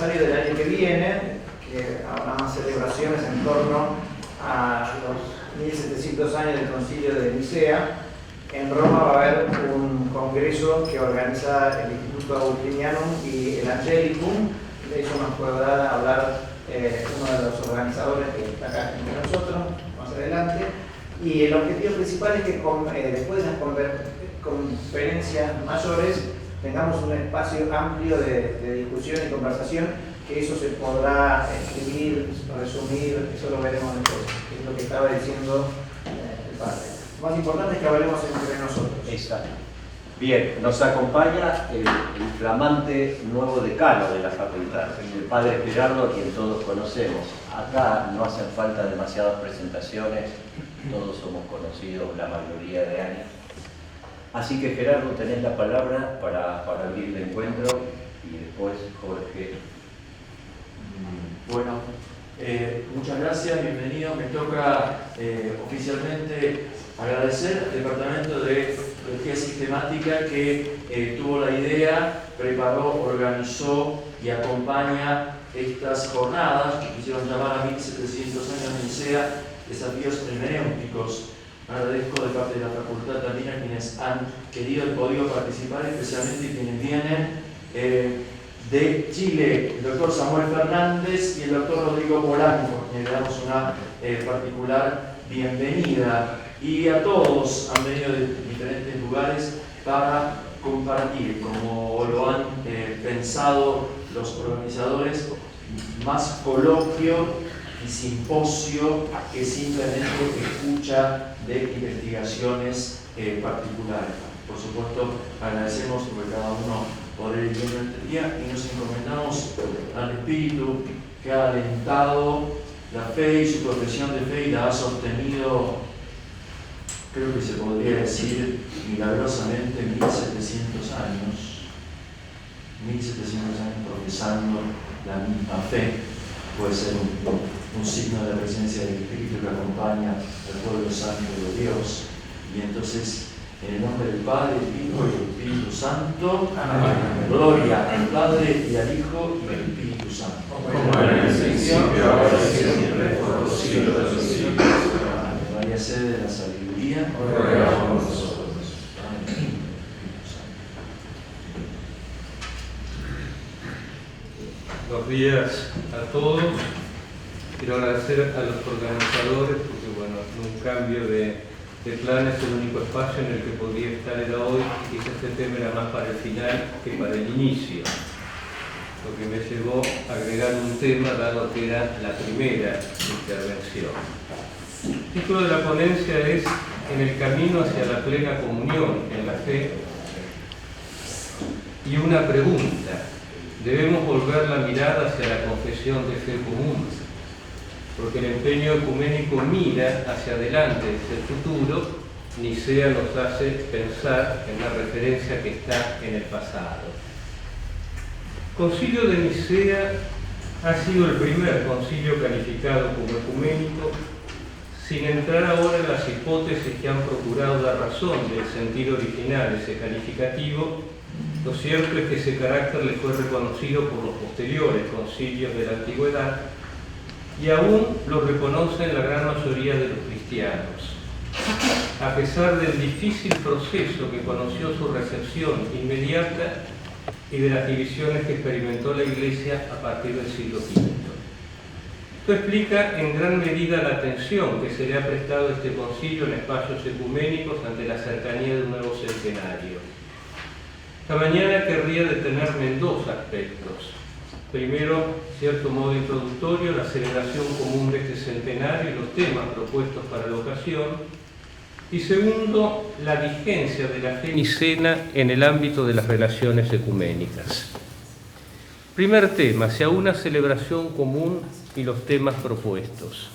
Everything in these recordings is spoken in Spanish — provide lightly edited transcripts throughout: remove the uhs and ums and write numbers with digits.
aniversario del año que viene, que habrá más celebraciones en torno a los 1700 años del Concilio de Nicea. En Roma va a haber un congreso que organiza el Instituto Agustinianum y el Angelicum. De eso nos podrá hablar uno de los organizadores que está acá entre nosotros más adelante. Y el objetivo principal es que después de las conferencias mayores tengamos un espacio amplio de discusión y conversación, que eso se podrá escribir, resumir, eso lo veremos después, que es lo que estaba diciendo el padre. Lo más importante es que hablemos entre nosotros. Exacto. Bien, nos acompaña el flamante nuevo decano de la facultad, el padre Gerardo, a quien todos conocemos. Acá no hacen falta demasiadas presentaciones, todos somos conocidos la mayoría de años. Así que Gerardo, tenés la palabra para abrir el encuentro y después Jorge. Bueno, muchas gracias, bienvenido. Me toca oficialmente agradecer al Departamento de Teología Sistemática que tuvo la idea, preparó, organizó y acompaña estas jornadas que quisieron llamar a 1700 años de Nicea, desafíos hermenéuticos. Agradezco de parte de la facultad también a quienes han querido y podido participar, especialmente quienes vienen de Chile, el doctor Samuel Fernández y el doctor Rodrigo Polanco, a quienes le damos una particular bienvenida. Y a todos han venido de diferentes lugares para compartir, como lo han pensado los organizadores, más coloquio y simposio que simplemente escucha de investigaciones particulares. Por supuesto, agradecemos porque cada uno poder ir viendo este día y nos encomendamos al Espíritu que ha alentado la fe y su profesión de fe y la ha sostenido, creo que se podría decir milagrosamente, 1700 años profesando la misma fe. Puede ser un signo de la presencia del Espíritu que acompaña al pueblo santo de Dios. Y entonces, en el nombre del Padre, del Hijo y del Espíritu Santo, amén. Gloria al Padre y al Hijo y al Espíritu Santo. Como en el principio, ahora y siempre, por los siglos de los siglos. María, sede de la sabiduría, ruega por nosotros. Buenos días a todos. Quiero agradecer a los organizadores porque, bueno, en un cambio de planes, el único espacio en el que podría estar era hoy, y quizás este tema era más para el final que para el inicio, lo que me llevó a agregar un tema dado que era la primera intervención. El título de la ponencia es En el camino hacia la plena comunión en la fe, y una pregunta: ¿debemos volver la mirada hacia la confesión de fe común? Porque el empeño ecuménico mira hacia adelante, hacia el futuro. Nicea nos hace pensar en la referencia que está en el pasado. El Concilio de Nicea ha sido el primer concilio calificado como ecuménico. Sin entrar ahora en las hipótesis que han procurado dar razón del sentido original de ese calificativo, lo cierto es que ese carácter le fue reconocido por los posteriores concilios de la antigüedad, y aún lo reconocen la gran mayoría de los cristianos. A pesar del difícil proceso que conoció su recepción inmediata y de las divisiones que experimentó la Iglesia a partir del siglo V. Esto explica en gran medida la atención que se le ha prestado a este concilio en espacios ecuménicos ante la cercanía de un nuevo centenario. Esta mañana querría detenerme en dos aspectos. Primero, cierto modo introductorio, la celebración común de este centenario y los temas propuestos para la ocasión. Y segundo, la vigencia de la fe nicena en el ámbito de las relaciones ecuménicas. Primer tema, hacia una celebración común y los temas propuestos.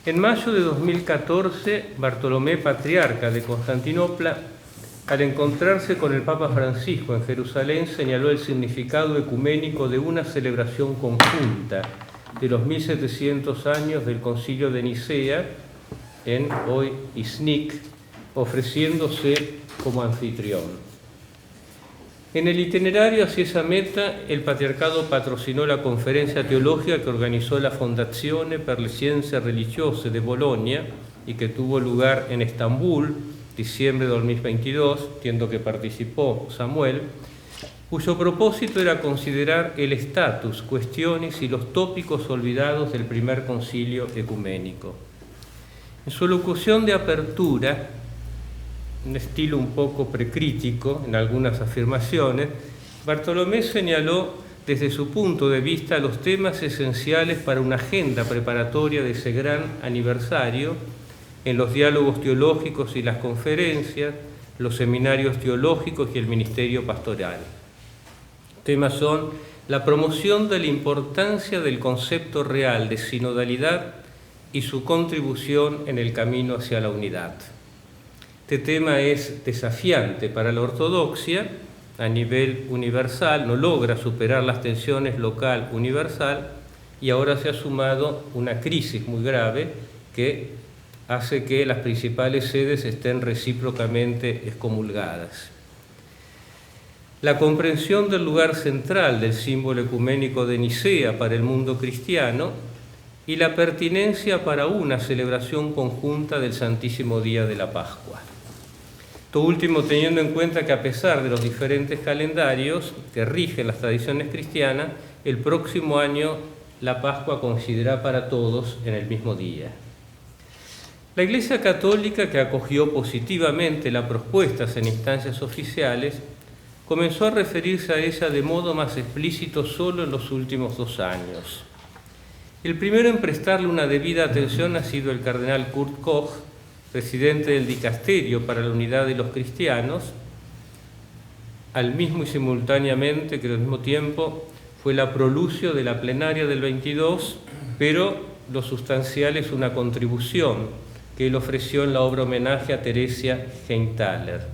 En mayo de 2014, Bartolomé, patriarca de Constantinopla, al encontrarse con el Papa Francisco en Jerusalén, señaló el significado ecuménico de una celebración conjunta de los 1700 años del Concilio de Nicea, en hoy Iznik, ofreciéndose como anfitrión. En el itinerario hacia esa meta, el patriarcado patrocinó la conferencia teológica que organizó la Fondazione per le Scienze Religiose de Bologna y que tuvo lugar en Estambul, diciembre de 2022, entiendo que participó Samuel, cuyo propósito era considerar el estatus, cuestiones y los tópicos olvidados del primer concilio ecuménico. En su locución de apertura, un estilo un poco precrítico en algunas afirmaciones, Bartolomé señaló desde su punto de vista los temas esenciales para una agenda preparatoria de ese gran aniversario en los diálogos teológicos y las conferencias, los seminarios teológicos y el ministerio pastoral. Temas son la promoción de la importancia del concepto real de sinodalidad y su contribución en el camino hacia la unidad. Este tema es desafiante para la ortodoxia a nivel universal, no logra superar las tensiones local-universal y ahora se ha sumado una crisis muy grave que hace que las principales sedes estén recíprocamente excomulgadas. La comprensión del lugar central del símbolo ecuménico de Nicea para el mundo cristiano y la pertinencia para una celebración conjunta del Santísimo Día de la Pascua. Esto último teniendo en cuenta que a pesar de los diferentes calendarios que rigen las tradiciones cristianas, el próximo año la Pascua coincidirá para todos en el mismo día. La Iglesia Católica, que acogió positivamente las propuestas en instancias oficiales, comenzó a referirse a ella de modo más explícito solo en los últimos 2 años. El primero en prestarle una debida atención ha sido el cardenal Kurt Koch, presidente del Dicasterio para la Unidad de los Cristianos, al mismo y simultáneamente, que al mismo tiempo fue la prolucio de la plenaria del 22, pero lo sustancial es una contribución que él ofreció en la obra homenaje a Teresia Heinthaler.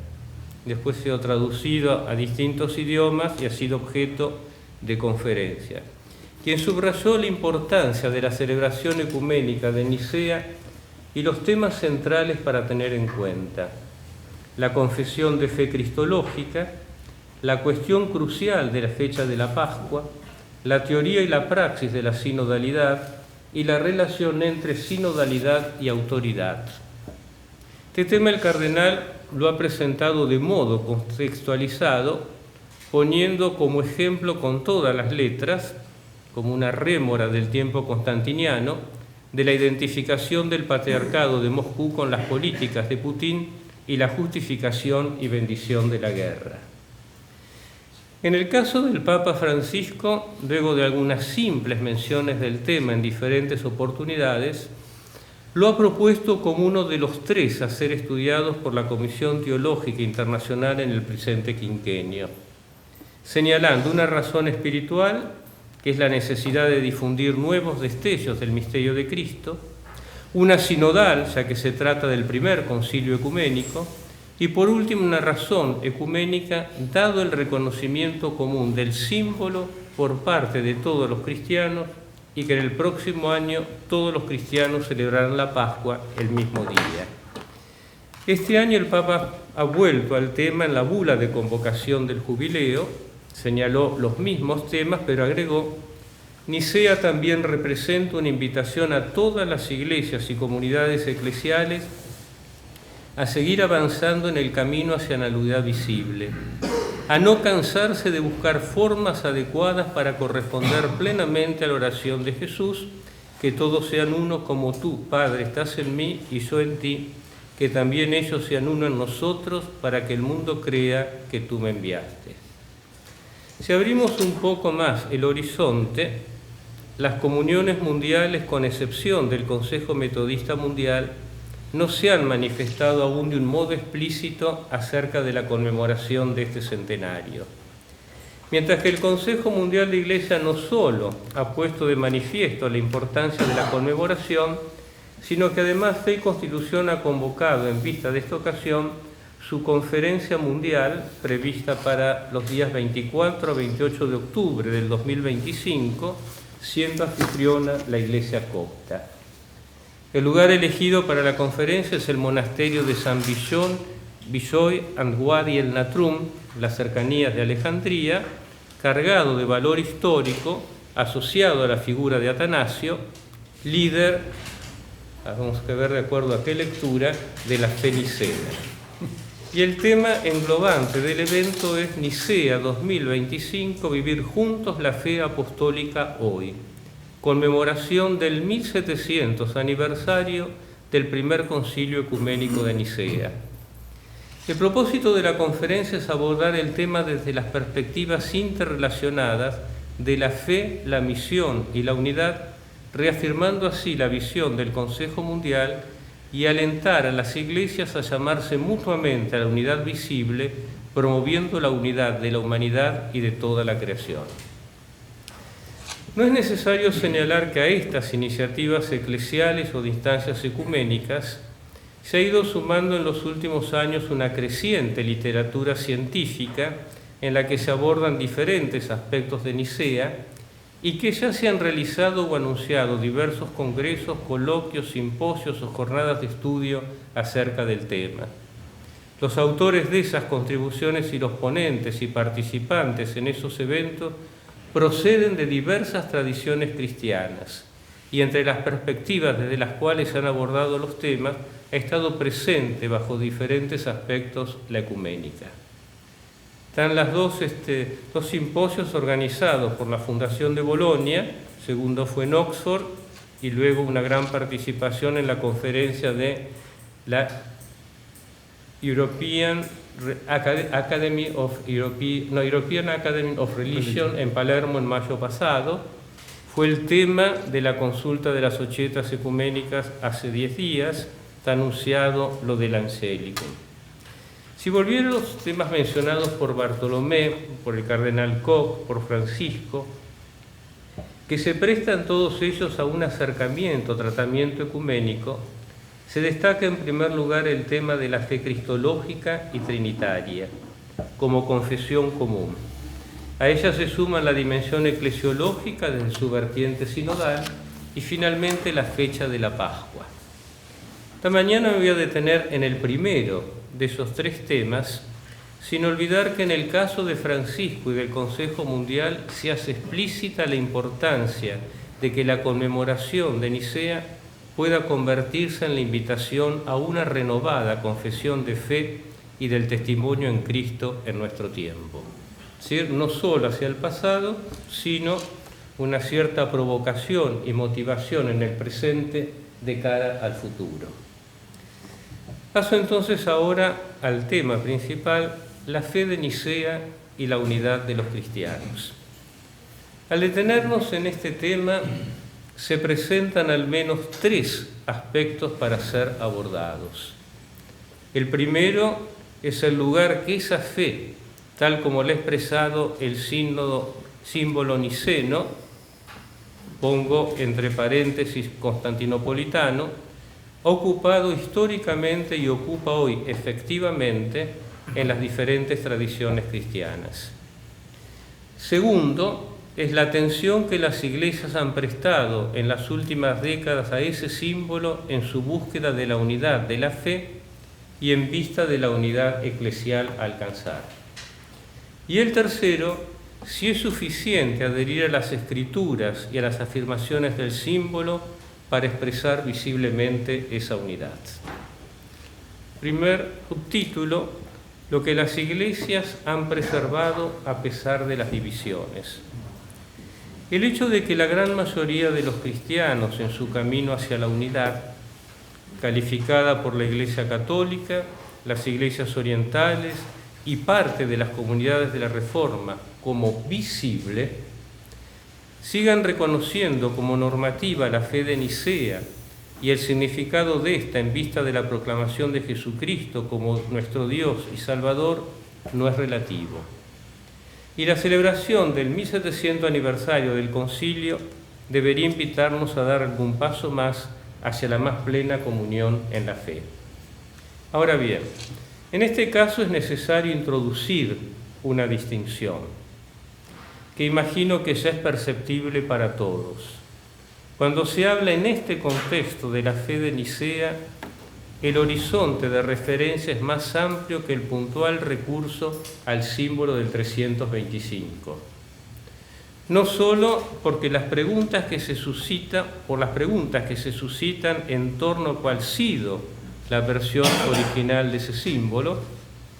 Después se ha traducido a distintos idiomas y ha sido objeto de conferencia. Quien subrayó la importancia de la celebración ecuménica de Nicea y los temas centrales para tener en cuenta: la confesión de fe cristológica, la cuestión crucial de la fecha de la Pascua, la teoría y la praxis de la sinodalidad y la relación entre sinodalidad y autoridad. Este tema el cardenal lo ha presentado de modo contextualizado, poniendo como ejemplo con todas las letras, como una rémora del tiempo constantiniano, de la identificación del patriarcado de Moscú con las políticas de Putin y la justificación y bendición de la guerra. En el caso del Papa Francisco, luego de algunas simples menciones del tema en diferentes oportunidades, lo ha propuesto como uno de los 3 a ser estudiados por la Comisión Teológica Internacional en el presente quinquenio, señalando una razón espiritual, que es la necesidad de difundir nuevos destellos del misterio de Cristo, una sinodal, ya que se trata del primer concilio ecuménico, y por último una razón ecuménica, dado el reconocimiento común del símbolo por parte de todos los cristianos y que en el próximo año todos los cristianos celebrarán la Pascua el mismo día. Este año el Papa ha vuelto al tema en la bula de convocación del jubileo, señaló los mismos temas, pero agregó: Nicea también representa una invitación a todas las iglesias y comunidades eclesiales a seguir avanzando en el camino hacia la unidad visible, a no cansarse de buscar formas adecuadas para corresponder plenamente a la oración de Jesús, que todos sean uno como tú, Padre, estás en mí y yo en ti, que también ellos sean uno en nosotros, para que el mundo crea que tú me enviaste. Si abrimos un poco más el horizonte, las comuniones mundiales, con excepción del Consejo Metodista Mundial, no se han manifestado aún de un modo explícito acerca de la conmemoración de este centenario. Mientras que el Consejo Mundial de Iglesia no solo ha puesto de manifiesto la importancia de la conmemoración, sino que además Fe y Constitución ha convocado en vista de esta ocasión su conferencia mundial prevista para los días 24 a 28 de octubre del 2025, siendo anfitriona la Iglesia Copta. El lugar elegido para la conferencia es el monasterio de San Bishoy and Wadi el Natrum, las cercanías de Alejandría, cargado de valor histórico, asociado a la figura de Atanasio, líder, vamos a ver de acuerdo a qué lectura, de la fe nicea. Y el tema englobante del evento es Nicea 2025, vivir juntos la fe apostólica hoy, conmemoración del 1700 aniversario del primer concilio ecuménico de Nicea. El propósito de la conferencia es abordar el tema desde las perspectivas interrelacionadas de la fe, la misión y la unidad, reafirmando así la visión del Consejo Mundial y alentar a las iglesias a llamarse mutuamente a la unidad visible, promoviendo la unidad de la humanidad y de toda la creación. No es necesario señalar que a estas iniciativas eclesiales o de instancias ecuménicas se ha ido sumando en los últimos años una creciente literatura científica en la que se abordan diferentes aspectos de Nicea y que ya se han realizado o anunciado diversos congresos, coloquios, simposios o jornadas de estudio acerca del tema. Los autores de esas contribuciones y los ponentes y participantes en esos eventos proceden de diversas tradiciones cristianas y entre las perspectivas desde las cuales se han abordado los temas ha estado presente bajo diferentes aspectos la ecuménica. Están las dos simposios organizados por la Fundación de Bolonia, segundo fue en Oxford, y luego una gran participación en la conferencia de la European Academy of Religion en Palermo en mayo pasado. Fue el tema de la consulta de las Ochietas ecuménicas hace 10 días, está anunciado lo del Angelicum. Si volviera a los temas mencionados por Bartolomé, por el cardenal Koch, por Francisco, que se prestan todos ellos a un acercamiento, tratamiento ecuménico, se destaca en primer lugar el tema de la fe cristológica y trinitaria, como confesión común. A ella se suma la dimensión eclesiológica desde su vertiente sinodal y finalmente la fecha de la Pascua. Esta mañana me voy a detener en el primero de esos tres temas, sin olvidar que en el caso de Francisco y del Consejo Mundial se hace explícita la importancia de que la conmemoración de Nicea pueda convertirse en la invitación a una renovada confesión de fe y del testimonio en Cristo en nuestro tiempo. Es decir, no solo hacia el pasado, sino una cierta provocación y motivación en el presente de cara al futuro. Paso entonces ahora al tema principal, la fe de Nicea y la unidad de los cristianos. Al detenernos en este tema, se presentan al menos tres aspectos para ser abordados. El primero es el lugar que esa fe, tal como lo ha expresado el símbolo niceno, pongo entre paréntesis constantinopolitano, ha ocupado históricamente y ocupa hoy efectivamente en las diferentes tradiciones cristianas. Segundo, es la atención que las iglesias han prestado en las últimas décadas a ese símbolo en su búsqueda de la unidad de la fe y en vista de la unidad eclesial a alcanzar. Y el tercero, si es suficiente adherir a las escrituras y a las afirmaciones del símbolo para expresar visiblemente esa unidad. Primer subtítulo, lo que las iglesias han preservado a pesar de las divisiones. El hecho de que la gran mayoría de los cristianos en su camino hacia la unidad, calificada por la Iglesia Católica, las iglesias orientales y parte de las comunidades de la Reforma como visible, sigan reconociendo como normativa la fe de Nicea y el significado de esta en vista de la proclamación de Jesucristo como nuestro Dios y Salvador, no es relativo. Y la celebración del 1700 aniversario del concilio debería invitarnos a dar algún paso más hacia la más plena comunión en la fe. Ahora bien, en este caso es necesario introducir una distinción que imagino que ya es perceptible para todos. Cuando se habla en este contexto de la fe de Nicea, el horizonte de referencia es más amplio que el puntual recurso al símbolo del 325. No solo porque las preguntas que se suscitan en torno a cuál ha sido la versión original de ese símbolo.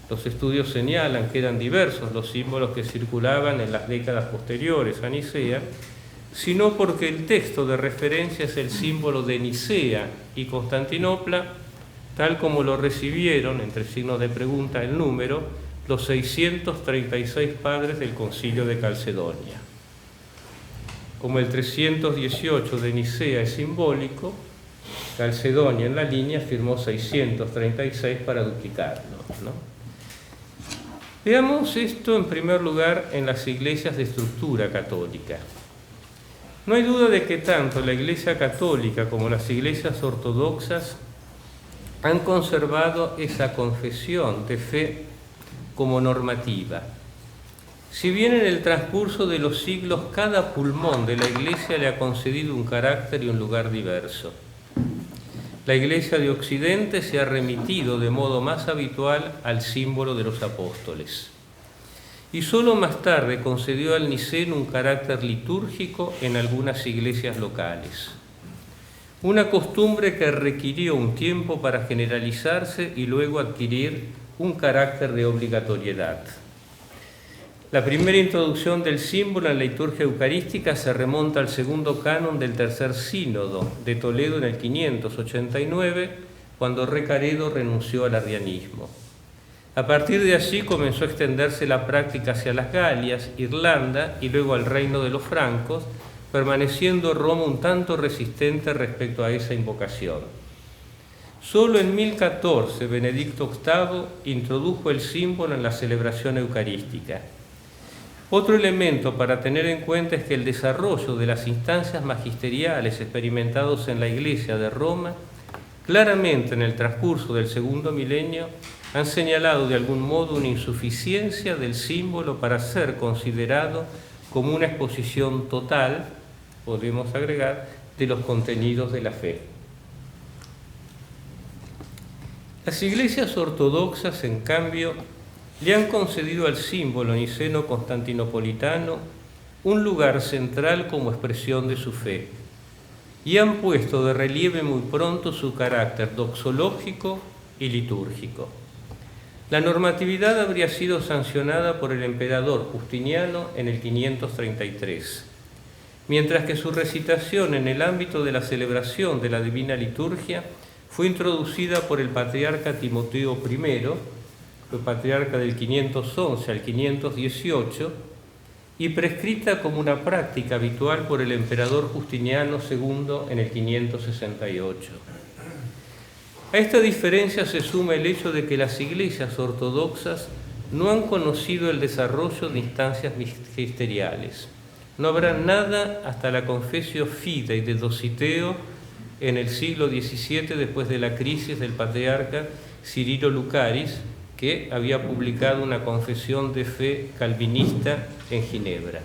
Los estudios señalan que eran diversos los símbolos que circulaban en las décadas posteriores a Nicea, sino porque el texto de referencia es el símbolo de Nicea y Constantinopla, tal como lo recibieron, entre signos de pregunta el número, los 636 padres del Concilio de Calcedonia. Como el 318 de Nicea es simbólico, Calcedonia en la línea firmó 636 para duplicarlo, ¿no? Veamos esto en primer lugar en las iglesias de estructura católica. No hay duda de que tanto la Iglesia católica como las iglesias ortodoxas han conservado esa confesión de fe como normativa. Si bien en el transcurso de los siglos cada pulmón de la Iglesia le ha concedido un carácter y un lugar diverso. La Iglesia de Occidente se ha remitido de modo más habitual al símbolo de los apóstoles. Y solo más tarde concedió al niceno un carácter litúrgico en algunas iglesias locales. Una costumbre que requirió un tiempo para generalizarse y luego adquirir un carácter de obligatoriedad. La primera introducción del símbolo en la liturgia eucarística se remonta al segundo canon del Tercer Sínodo de Toledo en el 589, cuando Recaredo renunció al arrianismo. A partir de allí comenzó a extenderse la práctica hacia las Galias, Irlanda y luego al reino de los francos, permaneciendo Roma un tanto resistente respecto a esa invocación. Solo en 1014 Benedicto VIII introdujo el símbolo en la celebración eucarística. Otro elemento para tener en cuenta es que el desarrollo de las instancias magisteriales experimentados en la Iglesia de Roma, claramente en el transcurso del segundo milenio, han señalado de algún modo una insuficiencia del símbolo para ser considerado como una exposición total, podemos agregar, de los contenidos de la fe. Las iglesias ortodoxas, en cambio, le han concedido al símbolo niceno-constantinopolitano un lugar central como expresión de su fe y han puesto de relieve muy pronto su carácter doxológico y litúrgico. La normatividad habría sido sancionada por el emperador Justiniano en el 533, mientras que su recitación en el ámbito de la celebración de la Divina Liturgia fue introducida por el patriarca Timoteo I, fue patriarca del 511 al 518, y prescrita como una práctica habitual por el emperador Justiniano II en el 568. A esta diferencia se suma el hecho de que las iglesias ortodoxas no han conocido el desarrollo de instancias magisteriales. No habrá nada hasta la Confessio Fidei de Dositeo en el siglo XVII, después de la crisis del patriarca Cirilo Lucaris, que había publicado una confesión de fe calvinista en Ginebra.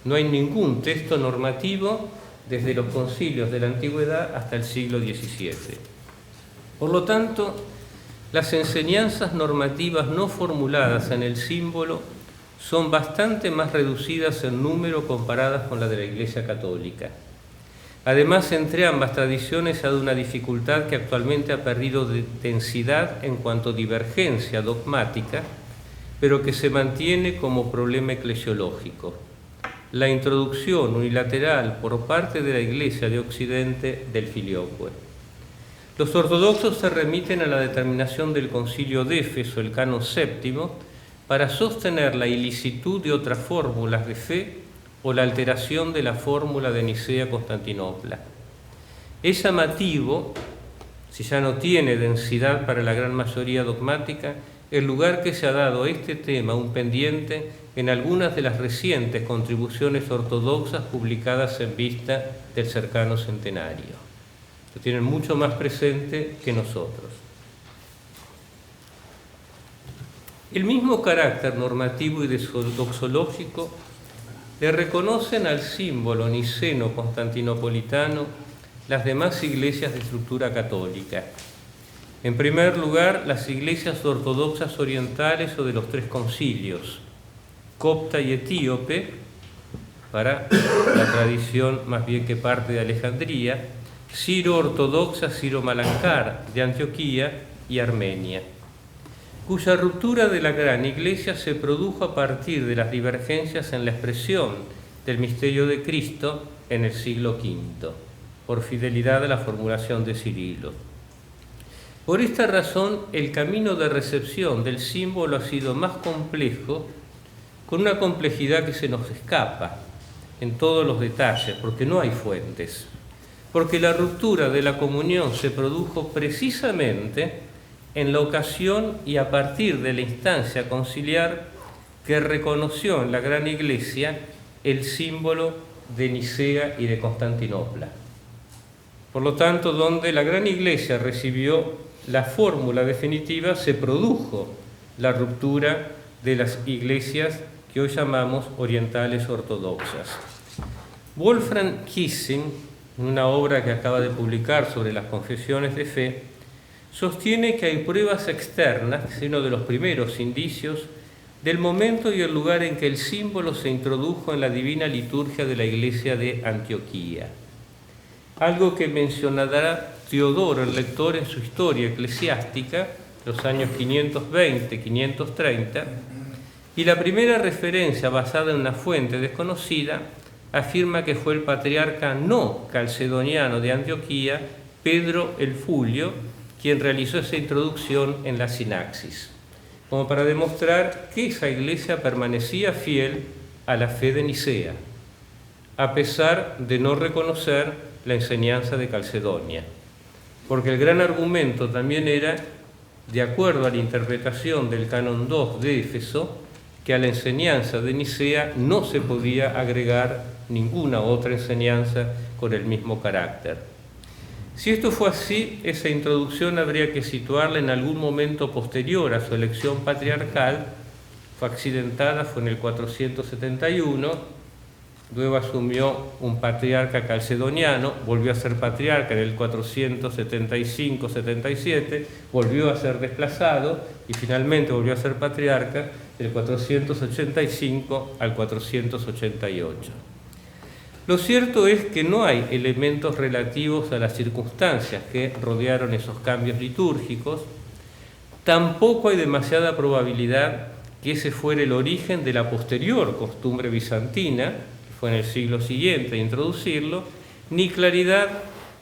No hay ningún texto normativo desde los concilios de la antigüedad hasta el siglo XVII. Por lo tanto, las enseñanzas normativas no formuladas en el símbolo son bastante más reducidas en número comparadas con la de la Iglesia Católica. Además, entre ambas tradiciones hay una dificultad que actualmente ha perdido densidad en cuanto a divergencia dogmática, pero que se mantiene como problema eclesiológico: la introducción unilateral por parte de la Iglesia de Occidente del filioque. Los ortodoxos se remiten a la determinación del Concilio de Éfeso, el Canon VII, para sostener la ilicitud de otras fórmulas de fe o la alteración de la fórmula de Nicea-Constantinopla. Es llamativo, si ya no tiene densidad para la gran mayoría dogmática, el lugar que se ha dado a este tema un pendiente en algunas de las recientes contribuciones ortodoxas publicadas en vista del cercano centenario. Lo tienen mucho más presente que nosotros. El mismo carácter normativo y doxológico le reconocen al símbolo niceno-constantinopolitano las demás iglesias de estructura católica. En primer lugar, las iglesias ortodoxas orientales o de los tres concilios, copta y etíope, para la tradición más bien que parte de Alejandría, siro-ortodoxa, siro-malankar de Antioquía y Armenia, cuya ruptura de la gran iglesia se produjo a partir de las divergencias en la expresión del misterio de Cristo en el siglo V, por fidelidad a la formulación de Cirilo. Por esta razón, el camino de recepción del símbolo ha sido más complejo, con una complejidad que se nos escapa en todos los detalles, porque no hay fuentes, porque la ruptura de la comunión se produjo precisamente en la ocasión y a partir de la instancia conciliar que reconoció en la Gran Iglesia el símbolo de Nicea y de Constantinopla. Por lo tanto, donde la Gran Iglesia recibió la fórmula definitiva, se produjo la ruptura de las iglesias que hoy llamamos orientales ortodoxas. Wolfram Kissing, en una obra que acaba de publicar sobre las confesiones de fe, sostiene que hay pruebas externas, que es uno de los primeros indicios, del momento y el lugar en que el símbolo se introdujo en la divina liturgia de la iglesia de Antioquía. Algo que mencionará Teodoro, el lector, en su historia eclesiástica, los años 520-530, y la primera referencia basada en una fuente desconocida afirma que fue el patriarca no calcedoniano de Antioquía, Pedro el Fulio, quien realizó esa introducción en la sinaxis, como para demostrar que esa iglesia permanecía fiel a la fe de Nicea, a pesar de no reconocer la enseñanza de Calcedonia. Porque el gran argumento también era, de acuerdo a la interpretación del Canon 2 de Éfeso, que a la enseñanza de Nicea no se podía agregar ninguna otra enseñanza con el mismo carácter. Si esto fue así, esa introducción habría que situarla en algún momento posterior a su elección patriarcal. Fue accidentada, fue en el 471, luego asumió un patriarca calcedoniano, volvió a ser patriarca en el 475-77, volvió a ser desplazado y finalmente volvió a ser patriarca del 485 al 488. Lo cierto es que no hay elementos relativos a las circunstancias que rodearon esos cambios litúrgicos, tampoco hay demasiada probabilidad que ese fuera el origen de la posterior costumbre bizantina, que fue en el siglo siguiente de introducirlo, ni claridad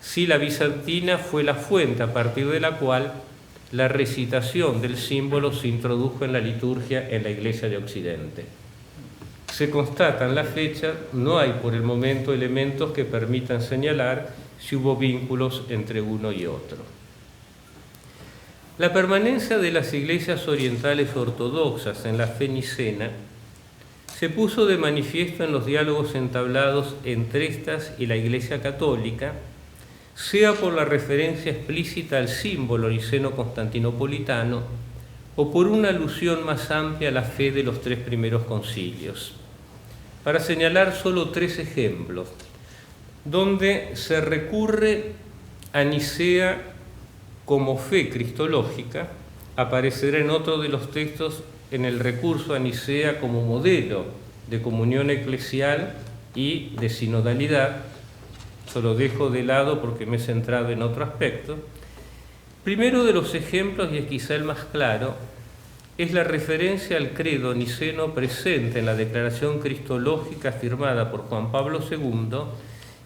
si la bizantina fue la fuente a partir de la cual la recitación del símbolo se introdujo en la liturgia en la Iglesia de Occidente. Se constatan las fechas, no hay por el momento elementos que permitan señalar si hubo vínculos entre uno y otro. La permanencia de las iglesias orientales ortodoxas en la fe nicena se puso de manifiesto en los diálogos entablados entre estas y la Iglesia Católica, sea por la referencia explícita al símbolo niceno-constantinopolitano o por una alusión más amplia a la fe de los tres primeros concilios. Para señalar solo tres ejemplos, donde se recurre a Nicea como fe cristológica, aparecerá en otro de los textos en el recurso a Nicea como modelo de comunión eclesial y de sinodalidad. Eso lo dejo de lado porque me he centrado en otro aspecto. Primero de los ejemplos, y es quizá el más claro, es la referencia al credo niceno presente en la declaración cristológica firmada por Juan Pablo II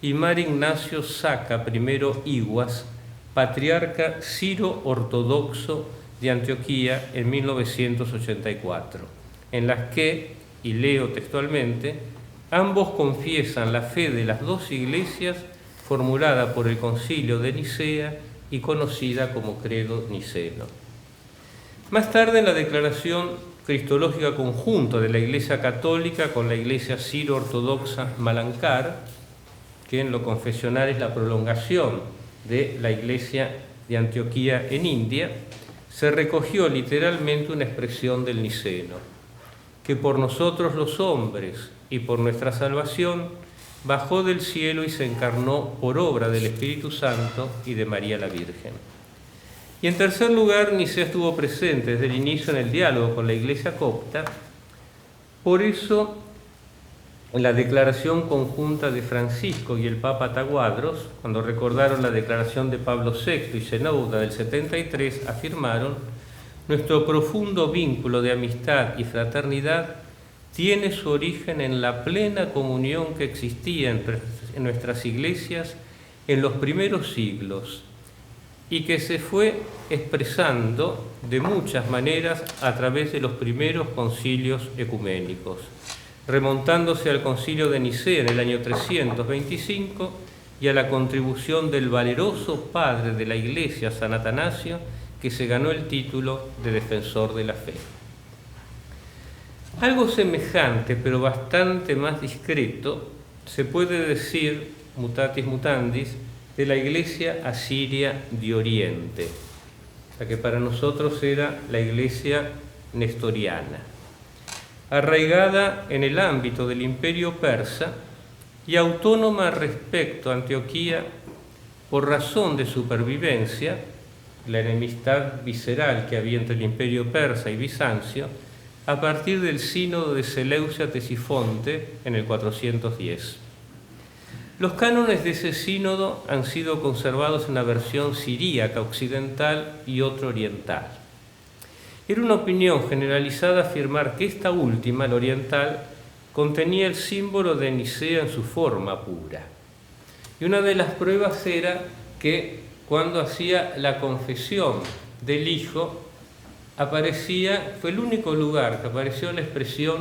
y Mar Ignacio Saca I Iguas, patriarca siro-ortodoxo de Antioquía en 1984, en las que, y leo textualmente, ambos confiesan la fe de las dos iglesias formulada por el Concilio de Nicea y conocida como credo niceno. Más tarde, en la declaración cristológica conjunta de la Iglesia Católica con la Iglesia Siro-Ortodoxa Malankar, que en lo confesional es la prolongación de la Iglesia de Antioquía en India, se recogió literalmente una expresión del niceno, que por nosotros los hombres y por nuestra salvación bajó del cielo y se encarnó por obra del Espíritu Santo y de María la Virgen. Y en tercer lugar, Nicea estuvo presente desde el inicio en el diálogo con la Iglesia copta. Por eso, en la declaración conjunta de Francisco y el Papa Taguadros, cuando recordaron la declaración de Pablo VI y Zenouda del 73, afirmaron: nuestro profundo vínculo de amistad y fraternidad tiene su origen en la plena comunión que existía en nuestras iglesias en los primeros siglos y que se fue expresando de muchas maneras a través de los primeros concilios ecuménicos, remontándose al concilio de Nicea en el año 325 y a la contribución del valeroso padre de la Iglesia, San Atanasio, que se ganó el título de defensor de la fe. Algo semejante, pero bastante más discreto, se puede decir, mutatis mutandis, de la Iglesia asiria de Oriente, la que para nosotros era la Iglesia nestoriana, arraigada en el ámbito del Imperio persa y autónoma respecto a Antioquía por razón de supervivencia, la enemistad visceral que había entre el Imperio persa y Bizancio, a partir del sínodo de Seleucia Ctesifonte en el 410. Los cánones de ese sínodo han sido conservados en una versión siríaca occidental y otra oriental. Era una opinión generalizada afirmar que esta última, la oriental, contenía el símbolo de Nicea en su forma pura. Y una de las pruebas era que cuando hacía la confesión del Hijo, fue el único lugar que apareció la expresión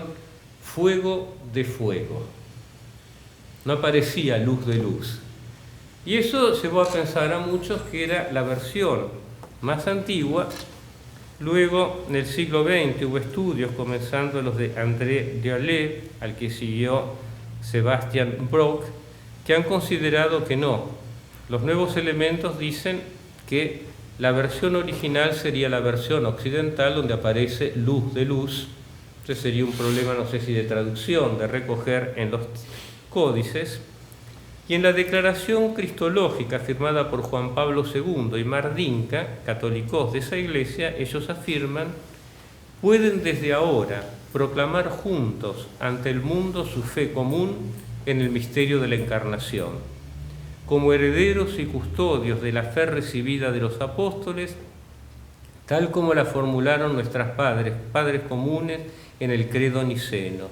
fuego de fuego. No aparecía luz de luz. Y eso llevó a pensar a muchos que era la versión más antigua. Luego, en el siglo XX, hubo estudios, comenzando los de André Dialé, al que siguió Sebastian Brock, que han considerado que no. Los nuevos elementos dicen que la versión original sería la versión occidental, donde aparece luz de luz. Entonces sería un problema, no sé si de traducción, de recoger en los códices. Y en la declaración cristológica firmada por Juan Pablo II y Mardinka, católicos de esa iglesia, ellos afirman: pueden desde ahora proclamar juntos ante el mundo su fe común en el misterio de la Encarnación, como herederos y custodios de la fe recibida de los apóstoles, tal como la formularon nuestros padres comunes en el credo niceno.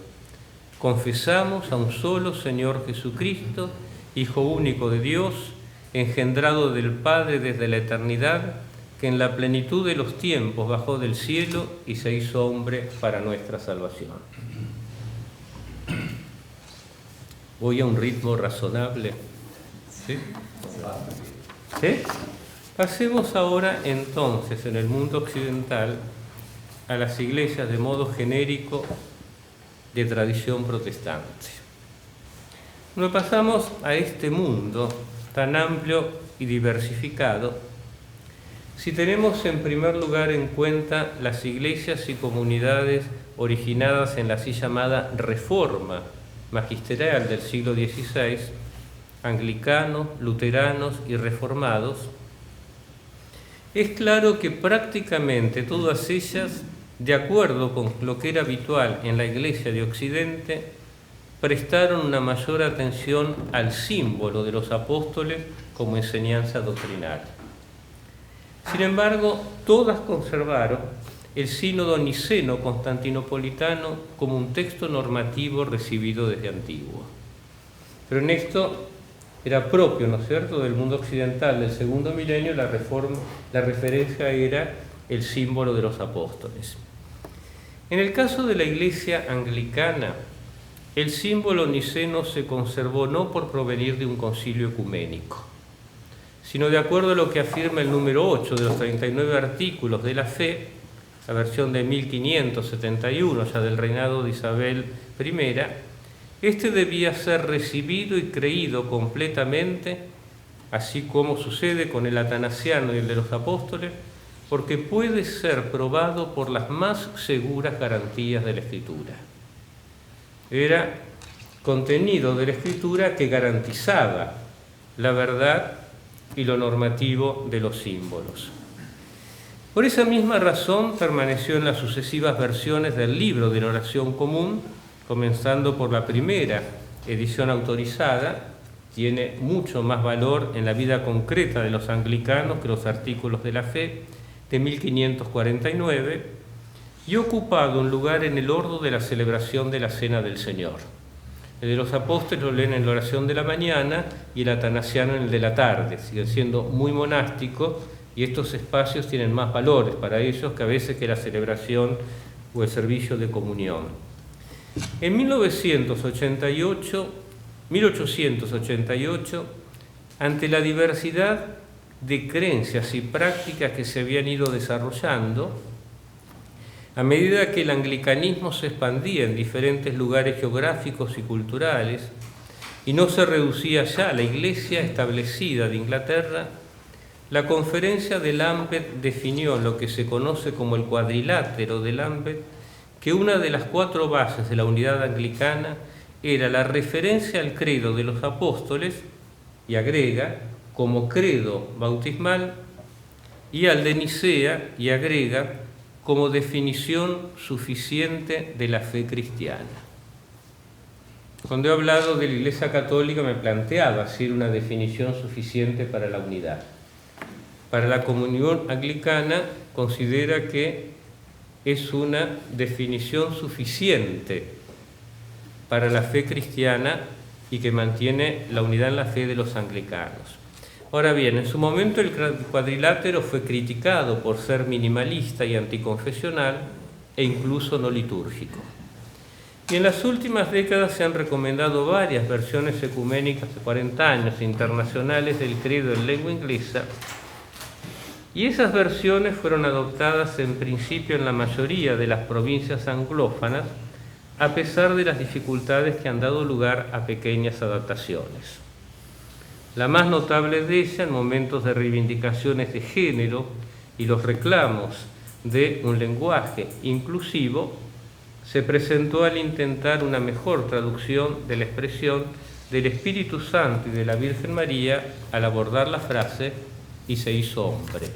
Confesamos a un solo Señor Jesucristo, Hijo único de Dios, engendrado del Padre desde la eternidad, que en la plenitud de los tiempos bajó del cielo y se hizo hombre para nuestra salvación. Voy a un ritmo razonable. ¿Sí? ¿Sí? Pasemos ahora entonces en el mundo occidental a las iglesias de modo genérico de tradición protestante. Cuando pasamos a este mundo tan amplio y diversificado, si tenemos en primer lugar en cuenta las iglesias y comunidades originadas en la así llamada Reforma magisterial del siglo XVI, anglicanos, luteranos y reformados, es claro que prácticamente todas ellas, de acuerdo con lo que era habitual en la Iglesia de Occidente, prestaron una mayor atención al símbolo de los apóstoles como enseñanza doctrinal. Sin embargo, todas conservaron el sínodo niceno-constantinopolitano como un texto normativo recibido desde antiguo. Pero en esto era propio, ¿no es cierto?, del mundo occidental del segundo milenio, la referencia era el símbolo de los apóstoles. En el caso de la Iglesia anglicana, el símbolo niceno se conservó no por provenir de un concilio ecuménico, sino de acuerdo a lo que afirma el número 8 de los 39 artículos de la fe, la versión de 1571, ya del reinado de Isabel I. Este debía ser recibido y creído completamente, así como sucede con el atanasiano y el de los apóstoles, porque puede ser probado por las más seguras garantías de la Escritura. Era contenido de la Escritura que garantizaba la verdad y lo normativo de los símbolos. Por esa misma razón permaneció en las sucesivas versiones del libro de la oración común, comenzando por la primera edición autorizada. Tiene mucho más valor en la vida concreta de los anglicanos que los artículos de la fe de 1549, y ocupado un lugar en el orden de la celebración de la Cena del Señor. El de los apóstoles lo leen en la oración de la mañana y el atanasiano en el de la tarde. Siguen siendo muy monásticos y estos espacios tienen más valores para ellos que a veces que la celebración o el servicio de comunión. En 1888, ante la diversidad de creencias y prácticas que se habían ido desarrollando, a medida que el anglicanismo se expandía en diferentes lugares geográficos y culturales y no se reducía ya a la Iglesia establecida de Inglaterra, la conferencia de Lambeth definió lo que se conoce como el cuadrilátero de Lambeth, que una de las 4 bases de la unidad anglicana era la referencia al credo de los apóstoles, y agrega, como credo bautismal, y al de Nicea, y agrega, como definición suficiente de la fe cristiana. Cuando he hablado de la Iglesia Católica me planteaba si era una definición suficiente para la unidad. Para la comunión anglicana considera que es una definición suficiente para la fe cristiana y que mantiene la unidad en la fe de los anglicanos. Ahora bien, en su momento el cuadrilátero fue criticado por ser minimalista y anticonfesional e incluso no litúrgico. Y en las últimas décadas se han recomendado varias versiones ecuménicas de 40 años internacionales del credo en lengua inglesa, y esas versiones fueron adoptadas en principio en la mayoría de las provincias anglófonas, a pesar de las dificultades que han dado lugar a pequeñas adaptaciones. La más notable de ellas, en momentos de reivindicaciones de género y los reclamos de un lenguaje inclusivo, se presentó al intentar una mejor traducción de la expresión del Espíritu Santo y de la Virgen María al abordar la frase "y se hizo hombre".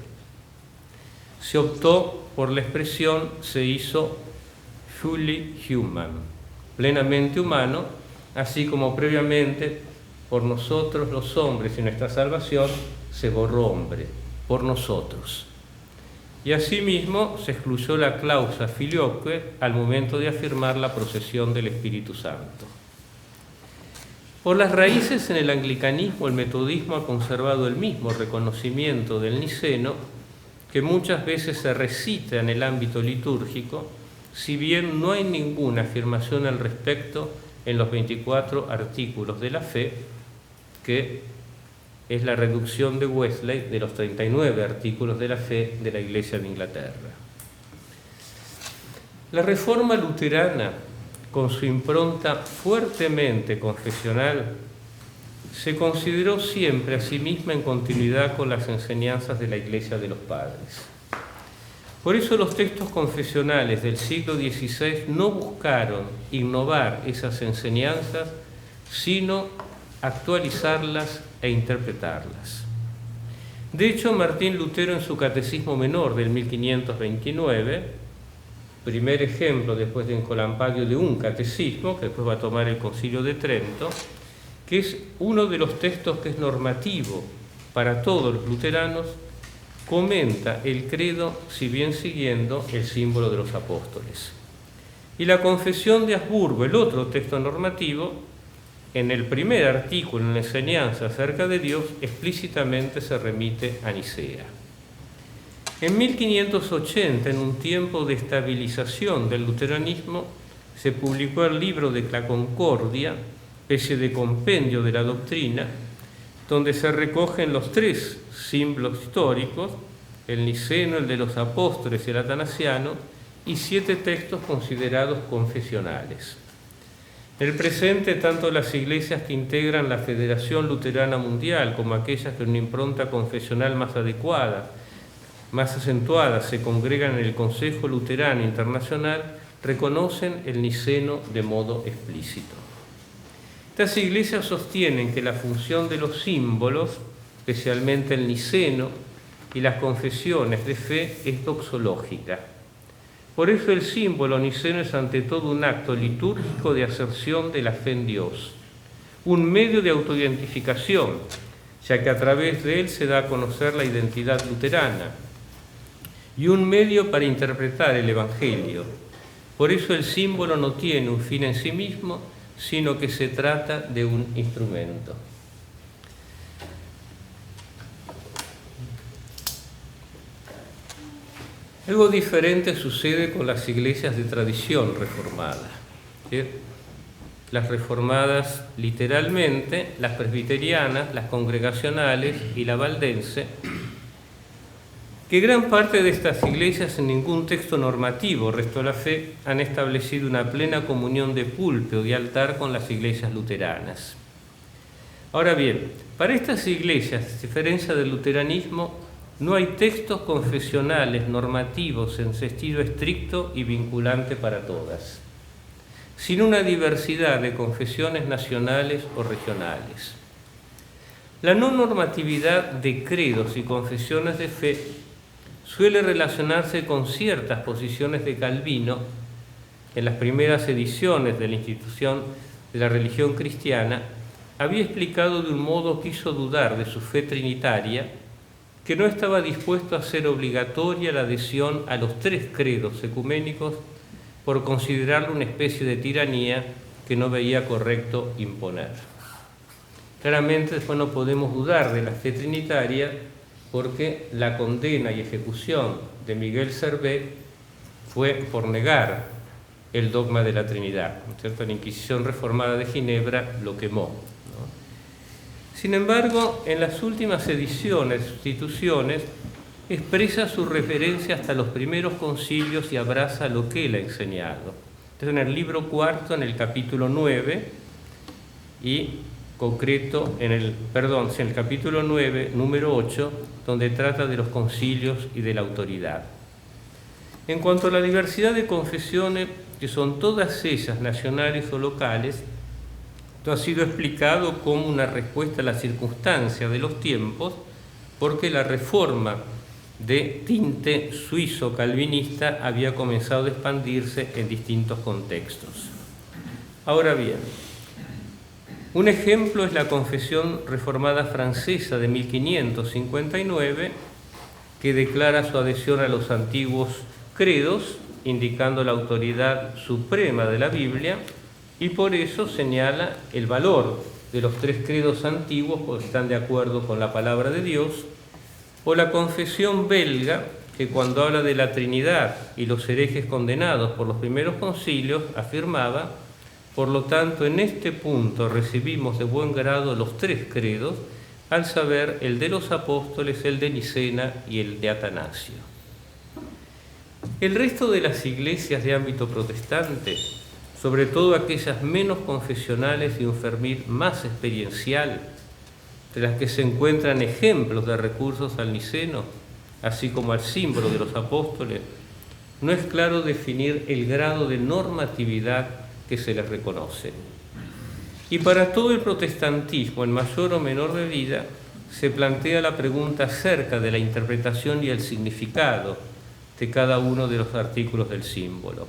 Se optó por la expresión "se hizo fully human", plenamente humano, así como previamente por nosotros los hombres y nuestra salvación se borró hombre, por nosotros. Y asimismo se excluyó la clausa filioque al momento de afirmar la procesión del Espíritu Santo. Por las raíces en el anglicanismo, el metodismo ha conservado el mismo reconocimiento del niceno que muchas veces se recita en el ámbito litúrgico, si bien no hay ninguna afirmación al respecto en los 24 artículos de la fe, que es la reducción de Wesley de los 39 artículos de la fe de la Iglesia de Inglaterra. La Reforma luterana, con su impronta fuertemente confesional, se consideró siempre a sí misma en continuidad con las enseñanzas de la Iglesia de los Padres. Por eso los textos confesionales del siglo XVI no buscaron innovar esas enseñanzas, sino actualizarlas e interpretarlas. De hecho, Martín Lutero en su Catecismo Menor del 1529, primer ejemplo después de encolampadio de un catecismo, que después va a tomar el Concilio de Trento, que es uno de los textos que es normativo para todos los luteranos, comenta el credo, si bien siguiendo el símbolo de los apóstoles. Y la Confesión de Habsburgo, el otro texto normativo, en el primer artículo en la enseñanza acerca de Dios, explícitamente se remite a Nicea. En 1580, en un tiempo de estabilización del luteranismo, se publicó el libro de la Concordia, especie de compendio de la doctrina, donde se recogen los 3 símbolos históricos, el niceno, el de los apóstoles y el atanasiano, y 7 textos considerados confesionales. En el presente, tanto las iglesias que integran la Federación Luterana Mundial como aquellas con una impronta confesional más adecuada, más acentuada, se congregan en el Consejo Luterano Internacional, reconocen el niceno de modo explícito. Estas iglesias sostienen que la función de los símbolos, especialmente el niceno, y las confesiones de fe es doxológica. Por eso el símbolo niceno es ante todo un acto litúrgico de aserción de la fe en Dios, un medio de autoidentificación, ya que a través de él se da a conocer la identidad luterana, y un medio para interpretar el Evangelio. Por eso el símbolo no tiene un fin en sí mismo, sino que se trata de un instrumento. Algo diferente sucede con las iglesias de tradición reformada. ¿Sí? Las reformadas literalmente, las presbiterianas, las congregacionales y la valdense, que gran parte de estas iglesias en ningún texto normativo respecto a la fe han establecido una plena comunión de púlpito y altar con las iglesias luteranas. Ahora bien, para estas iglesias, a diferencia del luteranismo, no hay textos confesionales normativos en sentido estricto y vinculante para todas, sino una diversidad de confesiones nacionales o regionales. La no normatividad de credos y confesiones de fe suele relacionarse con ciertas posiciones de Calvino. En las primeras ediciones de la Institución de la Religión Cristiana había explicado de un modo que hizo dudar de su fe trinitaria, que no estaba dispuesto a hacer obligatoria la adhesión a los 3 credos ecuménicos por considerarlo una especie de tiranía que no veía correcto imponer. Claramente después no podemos dudar de la fe trinitaria, porque la condena y ejecución de Miguel Servet fue por negar el dogma de la Trinidad, ¿no es cierto? La Inquisición Reformada de Ginebra lo quemó, ¿no? Sin embargo, en las últimas ediciones, instituciones, expresa su referencia hasta los primeros concilios y abraza lo que él ha enseñado. Entonces, en el libro 4, en el capítulo 9, y concreto en el capítulo 9, número 8, donde trata de los concilios y de la autoridad. En cuanto a la diversidad de confesiones, que son todas ellas nacionales o locales, esto ha sido explicado como una respuesta a las circunstancias de los tiempos, porque la reforma de tinte suizo calvinista había comenzado a expandirse en distintos contextos. Ahora bien, un ejemplo es la Confesión Reformada Francesa de 1559, que declara su adhesión a los antiguos credos, indicando la autoridad suprema de la Biblia, y por eso señala el valor de los 3 credos antiguos, porque están de acuerdo con la palabra de Dios, o la Confesión belga, que cuando habla de la Trinidad y los herejes condenados por los primeros concilios, afirmaba: por lo tanto, en este punto recibimos de buen grado los 3 credos, al saber el de los apóstoles, el de Nicena y el de Atanasio. El resto de las iglesias de ámbito protestante, sobre todo aquellas menos confesionales y un fervir más experiencial, de las que se encuentran ejemplos de recursos al niceno, así como al símbolo de los apóstoles, no es claro definir el grado de normatividad que se les reconoce. Y para todo el protestantismo, en mayor o menor medida, se plantea la pregunta acerca de la interpretación y el significado de cada uno de los artículos del símbolo,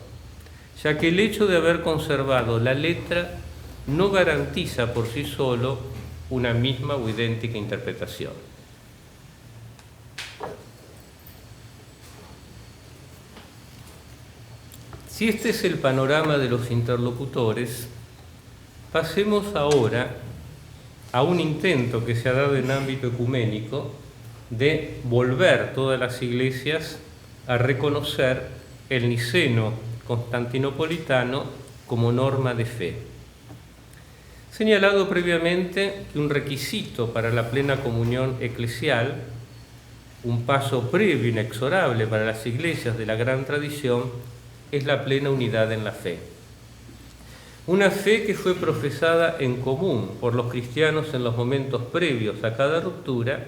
ya que el hecho de haber conservado la letra no garantiza por sí solo una misma o idéntica interpretación. Si este es el panorama de los interlocutores, pasemos ahora a un intento que se ha dado en ámbito ecuménico de volver todas las iglesias a reconocer el niceno constantinopolitano como norma de fe. Señalado previamente que un requisito para la plena comunión eclesial, un paso previo inexorable para las iglesias de la gran tradición, es la plena unidad en la fe. Una fe que fue profesada en común por los cristianos en los momentos previos a cada ruptura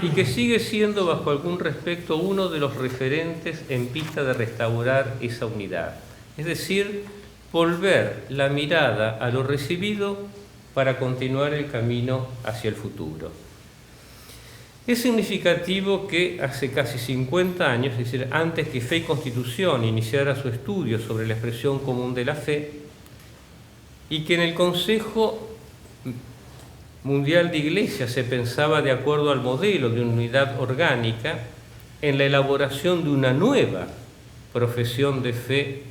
y que sigue siendo bajo algún respecto uno de los referentes en vista de restaurar esa unidad. Es decir, volver la mirada a lo recibido para continuar el camino hacia el futuro. Es significativo que hace casi 50 años, es decir, antes que Fe y Constitución iniciara su estudio sobre la expresión común de la fe, y que en el Consejo Mundial de Iglesias se pensaba de acuerdo al modelo de unidad orgánica en la elaboración de una nueva profesión de fe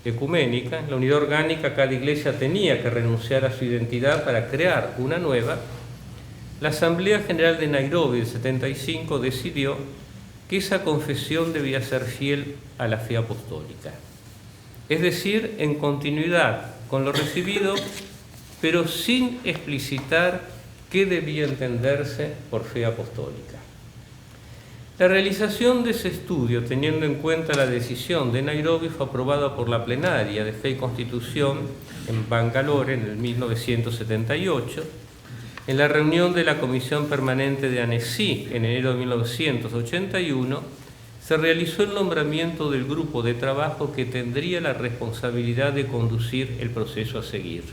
ecuménica. En la unidad orgánica cada iglesia tenía que renunciar a su identidad para crear una nueva. La Asamblea General de Nairobi del 75 decidió que esa confesión debía ser fiel a la fe apostólica, es decir, en continuidad con lo recibido, pero sin explicitar qué debía entenderse por fe apostólica. La realización de ese estudio, teniendo en cuenta la decisión de Nairobi, fue aprobada por la plenaria de Fe y Constitución en Bangalore en el 1978. En la reunión de la Comisión Permanente de Annecy en enero de 1981, se realizó el nombramiento del grupo de trabajo que tendría la responsabilidad de conducir el proceso a seguir.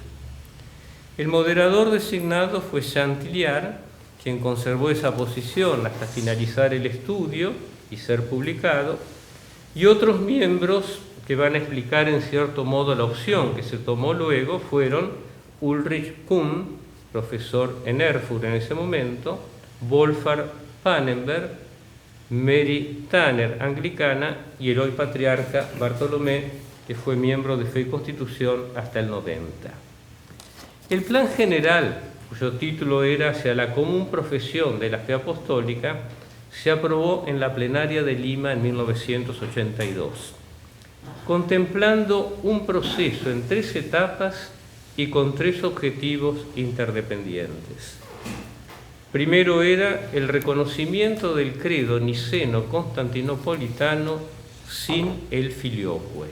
El moderador designado fue Chantilliard, quien conservó esa posición hasta finalizar el estudio y ser publicado, y otros miembros que van a explicar en cierto modo la opción que se tomó luego fueron Ulrich Kuhn, profesor en Erfurt en ese momento, Wolfgang Pannenberg, Mary Tanner, anglicana, y el hoy patriarca Bartolomé, que fue miembro de Fe y Constitución hasta el 90. El plan general, cuyo título era Hacia la común profesión de la fe apostólica, se aprobó en la plenaria de Lima en 1982, contemplando un proceso en 3 etapas y con 3 objetivos interdependientes. Primero era el reconocimiento del credo niceno-constantinopolitano sin el filioque.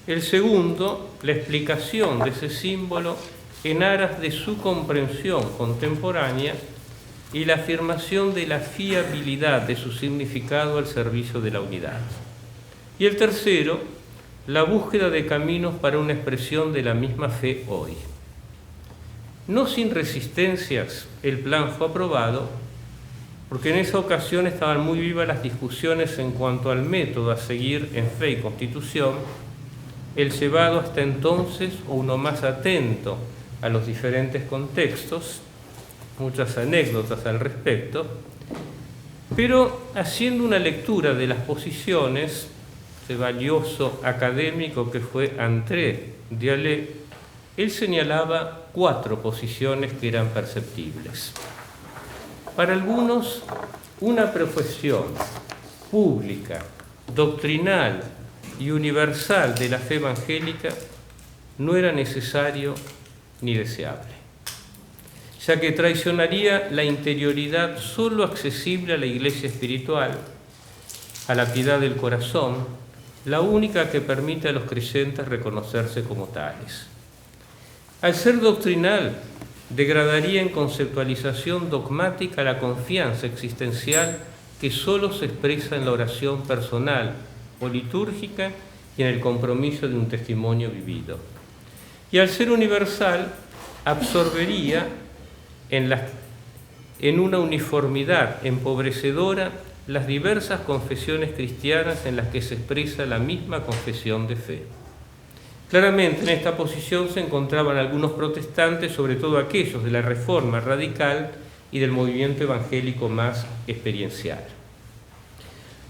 El segundo, la explicación de ese símbolo en aras de su comprensión contemporánea y la afirmación de la fiabilidad de su significado al servicio de la unidad. Y el tercero, la búsqueda de caminos para una expresión de la misma fe hoy. No sin resistencias, el plan fue aprobado, porque en esa ocasión estaban muy vivas las discusiones en cuanto al método a seguir en Fe y Constitución, el llevado hasta entonces o uno más atento a los diferentes contextos, muchas anécdotas al respecto, pero haciendo una lectura de las posiciones, ese valioso académico que fue André Dialé, él señalaba 4 posiciones que eran perceptibles. Para algunos, una profesión pública, doctrinal y universal de la fe evangélica no era necesario ni deseable, ya que traicionaría la interioridad solo accesible a la iglesia espiritual, a la piedad del corazón, la única que permite a los creyentes reconocerse como tales. Al ser doctrinal, degradaría en conceptualización dogmática la confianza existencial que solo se expresa en la oración personal o litúrgica y en el compromiso de un testimonio vivido. Y al ser universal, absorbería en una uniformidad empobrecedora las diversas confesiones cristianas en las que se expresa la misma confesión de fe. Claramente en esta posición se encontraban algunos protestantes, sobre todo aquellos de la Reforma radical y del movimiento evangélico más experiencial.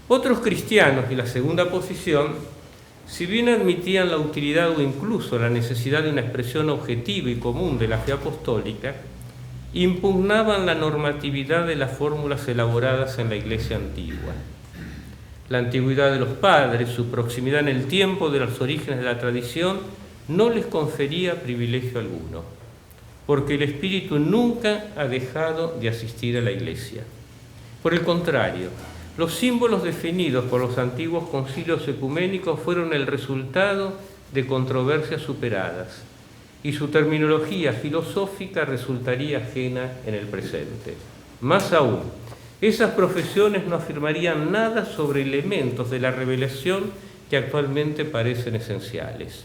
Otros cristianos de la segunda posición, si bien admitían la utilidad o incluso la necesidad de una expresión objetiva y común de la fe apostólica, impugnaban la normatividad de las fórmulas elaboradas en la Iglesia antigua. La antigüedad de los padres, su proximidad en el tiempo de los orígenes de la tradición, no les confería privilegio alguno, porque el Espíritu nunca ha dejado de asistir a la Iglesia. Por el contrario, los símbolos definidos por los antiguos concilios ecuménicos fueron el resultado de controversias superadas, y su terminología filosófica resultaría ajena en el presente. Más aún, esas profesiones no afirmarían nada sobre elementos de la revelación que actualmente parecen esenciales.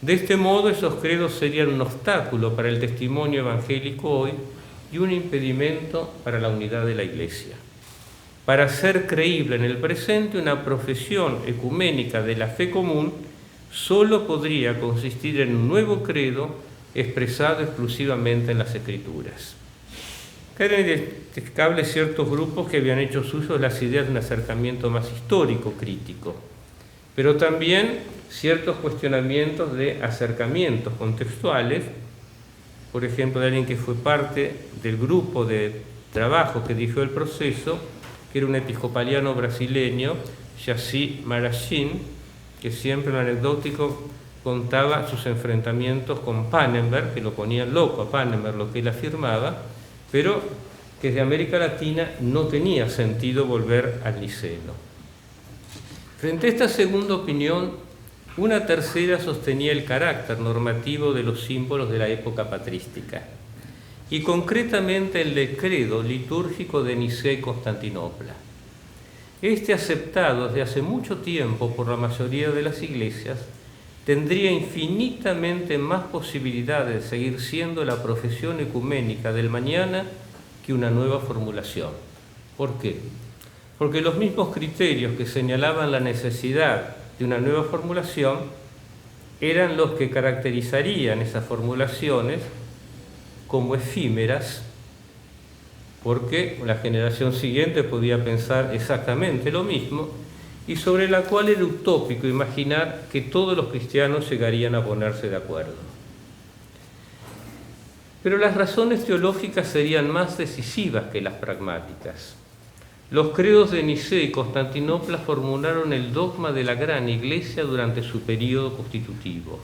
De este modo, esos credos serían un obstáculo para el testimonio evangélico hoy, y un impedimento para la unidad de la Iglesia. Para ser creíble en el presente, una profesión ecuménica de la fe común solo podría consistir en un nuevo credo expresado exclusivamente en las Escrituras. Eran identificables ciertos grupos que habían hecho uso de las ideas de un acercamiento más histórico, crítico, pero también ciertos cuestionamientos de acercamientos contextuales, por ejemplo, de alguien que fue parte del grupo de trabajo que dirigió el proceso, que era un episcopaliano brasileño, Jaci Marachim, que siempre en lo anecdótico contaba sus enfrentamientos con Pannenberg, que lo ponían loco a Pannenberg lo que él afirmaba, pero que de América Latina no tenía sentido volver al niceno. Frente a esta segunda opinión, una tercera sostenía el carácter normativo de los símbolos de la época patrística, y concretamente el del credo litúrgico de Nicea y Constantinopla. Este, aceptado desde hace mucho tiempo por la mayoría de las iglesias, tendría infinitamente más posibilidades de seguir siendo la profesión ecuménica del mañana que una nueva formulación. ¿Por qué? Porque los mismos criterios que señalaban la necesidad de una nueva formulación eran los que caracterizarían esas formulaciones como efímeras, porque la generación siguiente podía pensar exactamente lo mismo, y sobre la cual era utópico imaginar que todos los cristianos llegarían a ponerse de acuerdo. Pero las razones teológicas serían más decisivas que las pragmáticas. Los credos de Nicea y Constantinopla formularon el dogma de la gran Iglesia durante su período constitutivo,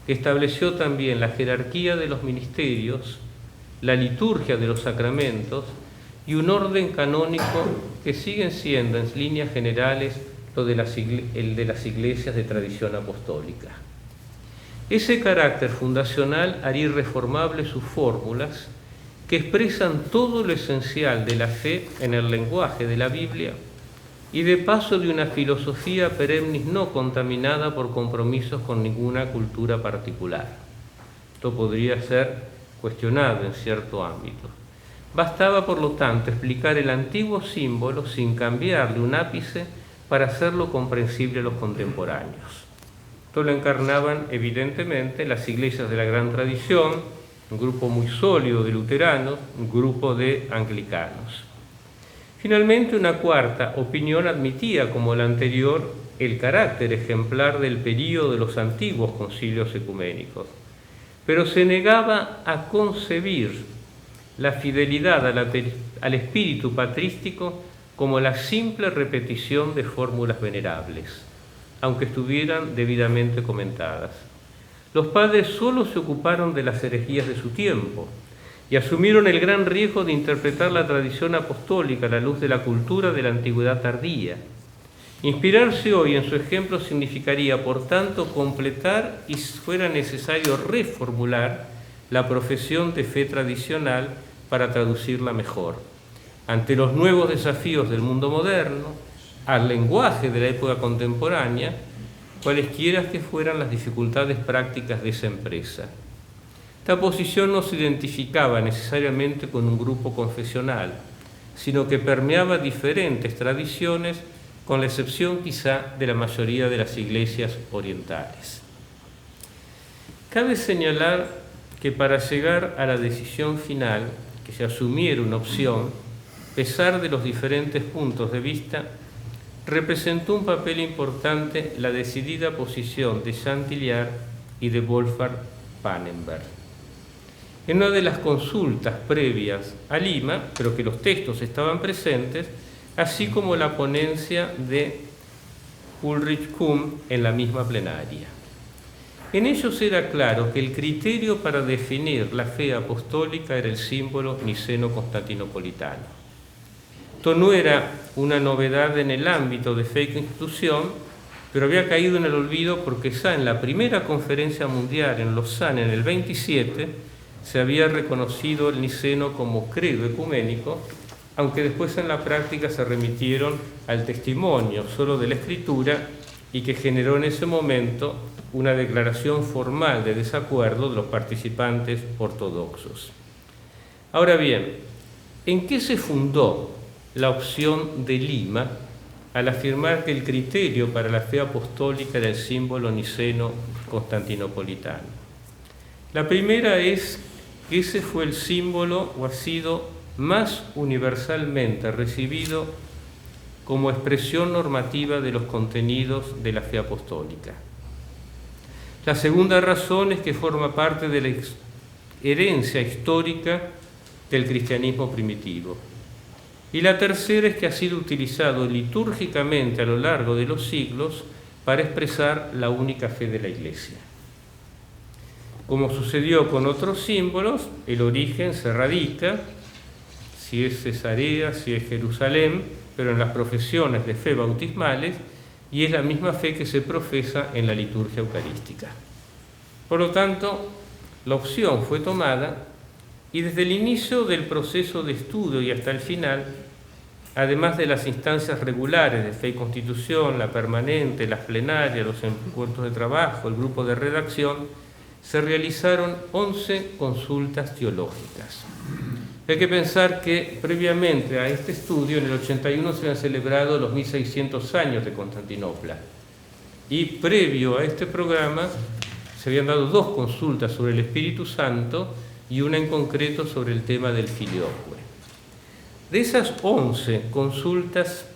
que estableció también la jerarquía de los ministerios, la liturgia de los sacramentos y un orden canónico que siguen siendo en líneas generales el de las iglesias de tradición apostólica. Ese carácter fundacional haría irreformables sus fórmulas, que expresan todo lo esencial de la fe en el lenguaje de la Biblia y de paso de una filosofía perennis no contaminada por compromisos con ninguna cultura particular. Esto podría ser cuestionado en cierto ámbito. Bastaba, por lo tanto, explicar el antiguo símbolo sin cambiarle un ápice para hacerlo comprensible a los contemporáneos. Esto lo encarnaban evidentemente las iglesias de la gran tradición, un grupo muy sólido de luteranos, un grupo de anglicanos. Finalmente, una cuarta opinión admitía, como la anterior, el carácter ejemplar del período de los antiguos concilios ecuménicos, pero se negaba a concebir la fidelidad al espíritu patrístico como la simple repetición de fórmulas venerables, aunque estuvieran debidamente comentadas. Los padres solo se ocuparon de las herejías de su tiempo y asumieron el gran riesgo de interpretar la tradición apostólica a la luz de la cultura de la antigüedad tardía. Inspirarse hoy en su ejemplo significaría, por tanto, completar y, si fuera necesario, reformular la profesión de fe tradicional para traducirla mejor. Ante los nuevos desafíos del mundo moderno, al lenguaje de la época contemporánea, cualesquiera que fueran las dificultades prácticas de esa empresa. Esta posición no se identificaba necesariamente con un grupo confesional, sino que permeaba diferentes tradiciones, con la excepción quizá de la mayoría de las iglesias orientales. Cabe señalar que para llegar a la decisión final, que se asumiera una opción, a pesar de los diferentes puntos de vista, representó un papel importante la decidida posición de Chantilly y de Wolfgang Pannenberg. En una de las consultas previas a Lima, pero que los textos estaban presentes, así como la ponencia de Ulrich Kuhn en la misma plenaria. En ellos era claro que el criterio para definir la fe apostólica era el símbolo niceno-constantinopolitano. Esto no era una novedad en el ámbito de fe y institución, pero había caído en el olvido porque ya en la primera conferencia mundial en Lausanne en el 27 se había reconocido el niceno como credo ecuménico, aunque después en la práctica se remitieron al testimonio solo de la Escritura y que generó en ese momento una declaración formal de desacuerdo de los participantes ortodoxos. Ahora bien, ¿en qué se fundó la opción de Lima al afirmar que el criterio para la fe apostólica era el símbolo niceno-constantinopolitano? La primera es que ese fue el símbolo o ha sido más universalmente recibido como expresión normativa de los contenidos de la fe apostólica. La segunda razón es que forma parte de la herencia histórica del cristianismo primitivo. Y la tercera es que ha sido utilizado litúrgicamente a lo largo de los siglos para expresar la única fe de la Iglesia. Como sucedió con otros símbolos, el origen se radica, si es Cesarea, si es Jerusalén, pero en las profesiones de fe bautismales, y es la misma fe que se profesa en la liturgia eucarística. Por lo tanto, la opción fue tomada y desde el inicio del proceso de estudio y hasta el final, además de las instancias regulares de fe y constitución, la permanente, las plenarias, los encuentros de trabajo, el grupo de redacción, se realizaron 11 consultas teológicas. Hay que pensar que previamente a este estudio, en el 81, se habían celebrado los 1600 años de Constantinopla. Y previo a este programa se habían dado 2 consultas sobre el Espíritu Santo y una en concreto sobre el tema del filioque. De esas 11 consultas,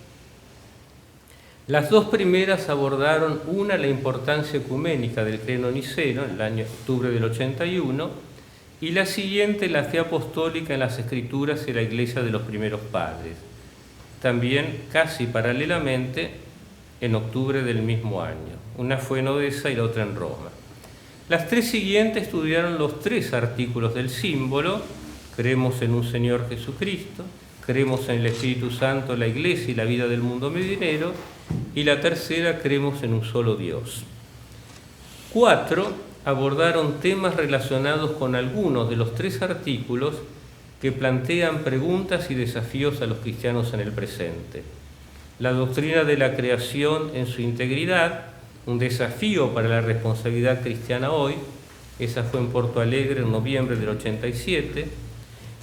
las 2 primeras abordaron una, la importancia ecuménica del credo niceno, en el año octubre del 81, y la siguiente, la fe apostólica en las Escrituras y la Iglesia de los primeros padres, también casi paralelamente en octubre del mismo año. Una fue en Odesa y la otra en Roma. Las 3 siguientes estudiaron los 3 artículos del símbolo: creemos en un Señor Jesucristo, creemos en el Espíritu Santo, la Iglesia y la vida del mundo medinero, y la tercera, creemos en un solo Dios. 4 abordaron temas relacionados con algunos de los 3 artículos que plantean preguntas y desafíos a los cristianos en el presente. La doctrina de la creación en su integridad, un desafío para la responsabilidad cristiana hoy, esa fue en Porto Alegre en noviembre del 87,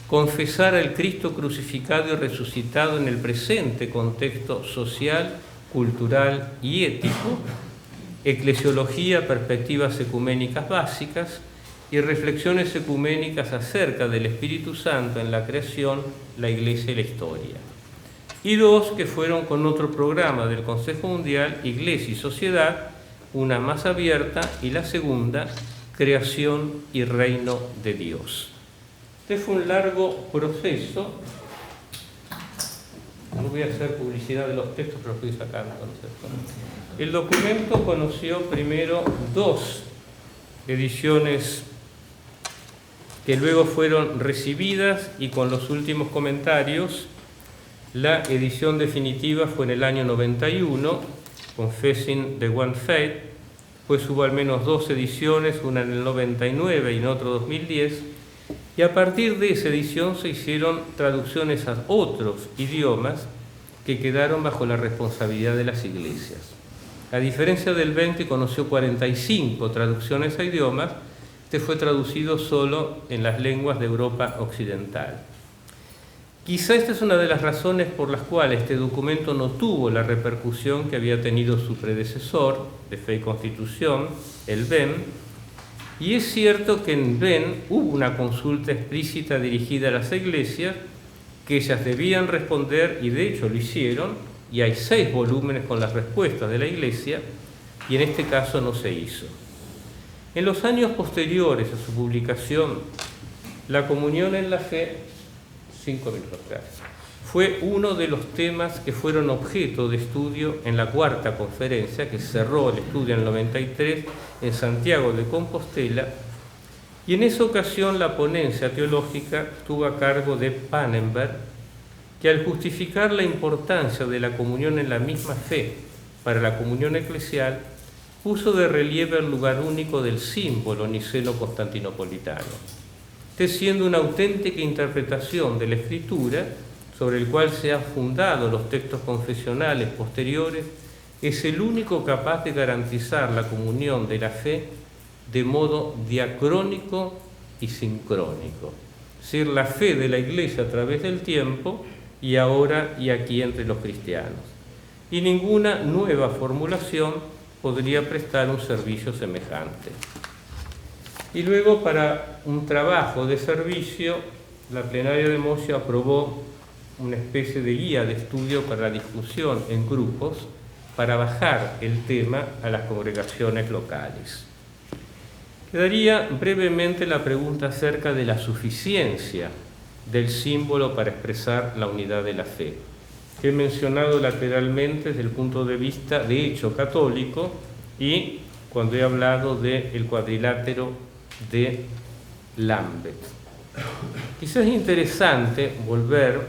confesar al Cristo crucificado y resucitado en el presente contexto social, cultural y ético, eclesiología, perspectivas ecuménicas básicas y reflexiones ecuménicas acerca del Espíritu Santo en la creación, la Iglesia y la historia. Y 2 que fueron con otro programa del Consejo Mundial, Iglesia y Sociedad, una más abierta, y la segunda, Creación y Reino de Dios. Este fue un largo proceso. No voy a hacer publicidad de los textos, pero los estoy sacando, ¿no es cierto? El documento conoció primero 2 ediciones que luego fueron recibidas y con los últimos comentarios. La edición definitiva fue en el año 91, Confessing the One Faith. Pues hubo al menos 2 ediciones, una en el 99 y en otro 2010. Y a partir de esa edición se hicieron traducciones a otros idiomas que quedaron bajo la responsabilidad de las iglesias. A diferencia del 20, conoció 45 traducciones a idiomas. Este fue traducido solo en las lenguas de Europa Occidental. Quizá esta es una de las razones por las cuales este documento no tuvo la repercusión que había tenido su predecesor de Fe y Constitución, el BEM. Y es cierto que en BEM hubo una consulta explícita dirigida a las iglesias que ellas debían responder, y de hecho lo hicieron, y hay 6 volúmenes con las respuestas de la Iglesia, y en este caso no se hizo. En los años posteriores a su publicación, la comunión en la fe, 5 minutos atrás, fue uno de los temas que fueron objeto de estudio en la 4ª conferencia, que cerró el estudio en el 93 en Santiago de Compostela, y en esa ocasión la ponencia teológica estuvo a cargo de Pannenberg, que al justificar la importancia de la comunión en la misma fe para la comunión eclesial, puso de relieve el lugar único del símbolo niceno-constantinopolitano, siendo una auténtica interpretación de la Escritura sobre el cual se han fundado los textos confesionales posteriores, es el único capaz de garantizar la comunión de la fe de modo diacrónico y sincrónico. ser la fe de la Iglesia a través del tiempo y ahora y aquí entre los cristianos. Y ninguna nueva formulación podría prestar un servicio semejante. Y luego, para un trabajo de servicio, la plenaria de Mocio aprobó una especie de guía de estudio para la discusión en grupos para bajar el tema a las congregaciones locales. Quedaría brevemente la pregunta acerca de la suficiencia del símbolo para expresar la unidad de la fe, que he mencionado lateralmente desde el punto de vista de hecho católico y cuando he hablado del cuadrilátero de Lambeth. Quizás es interesante volver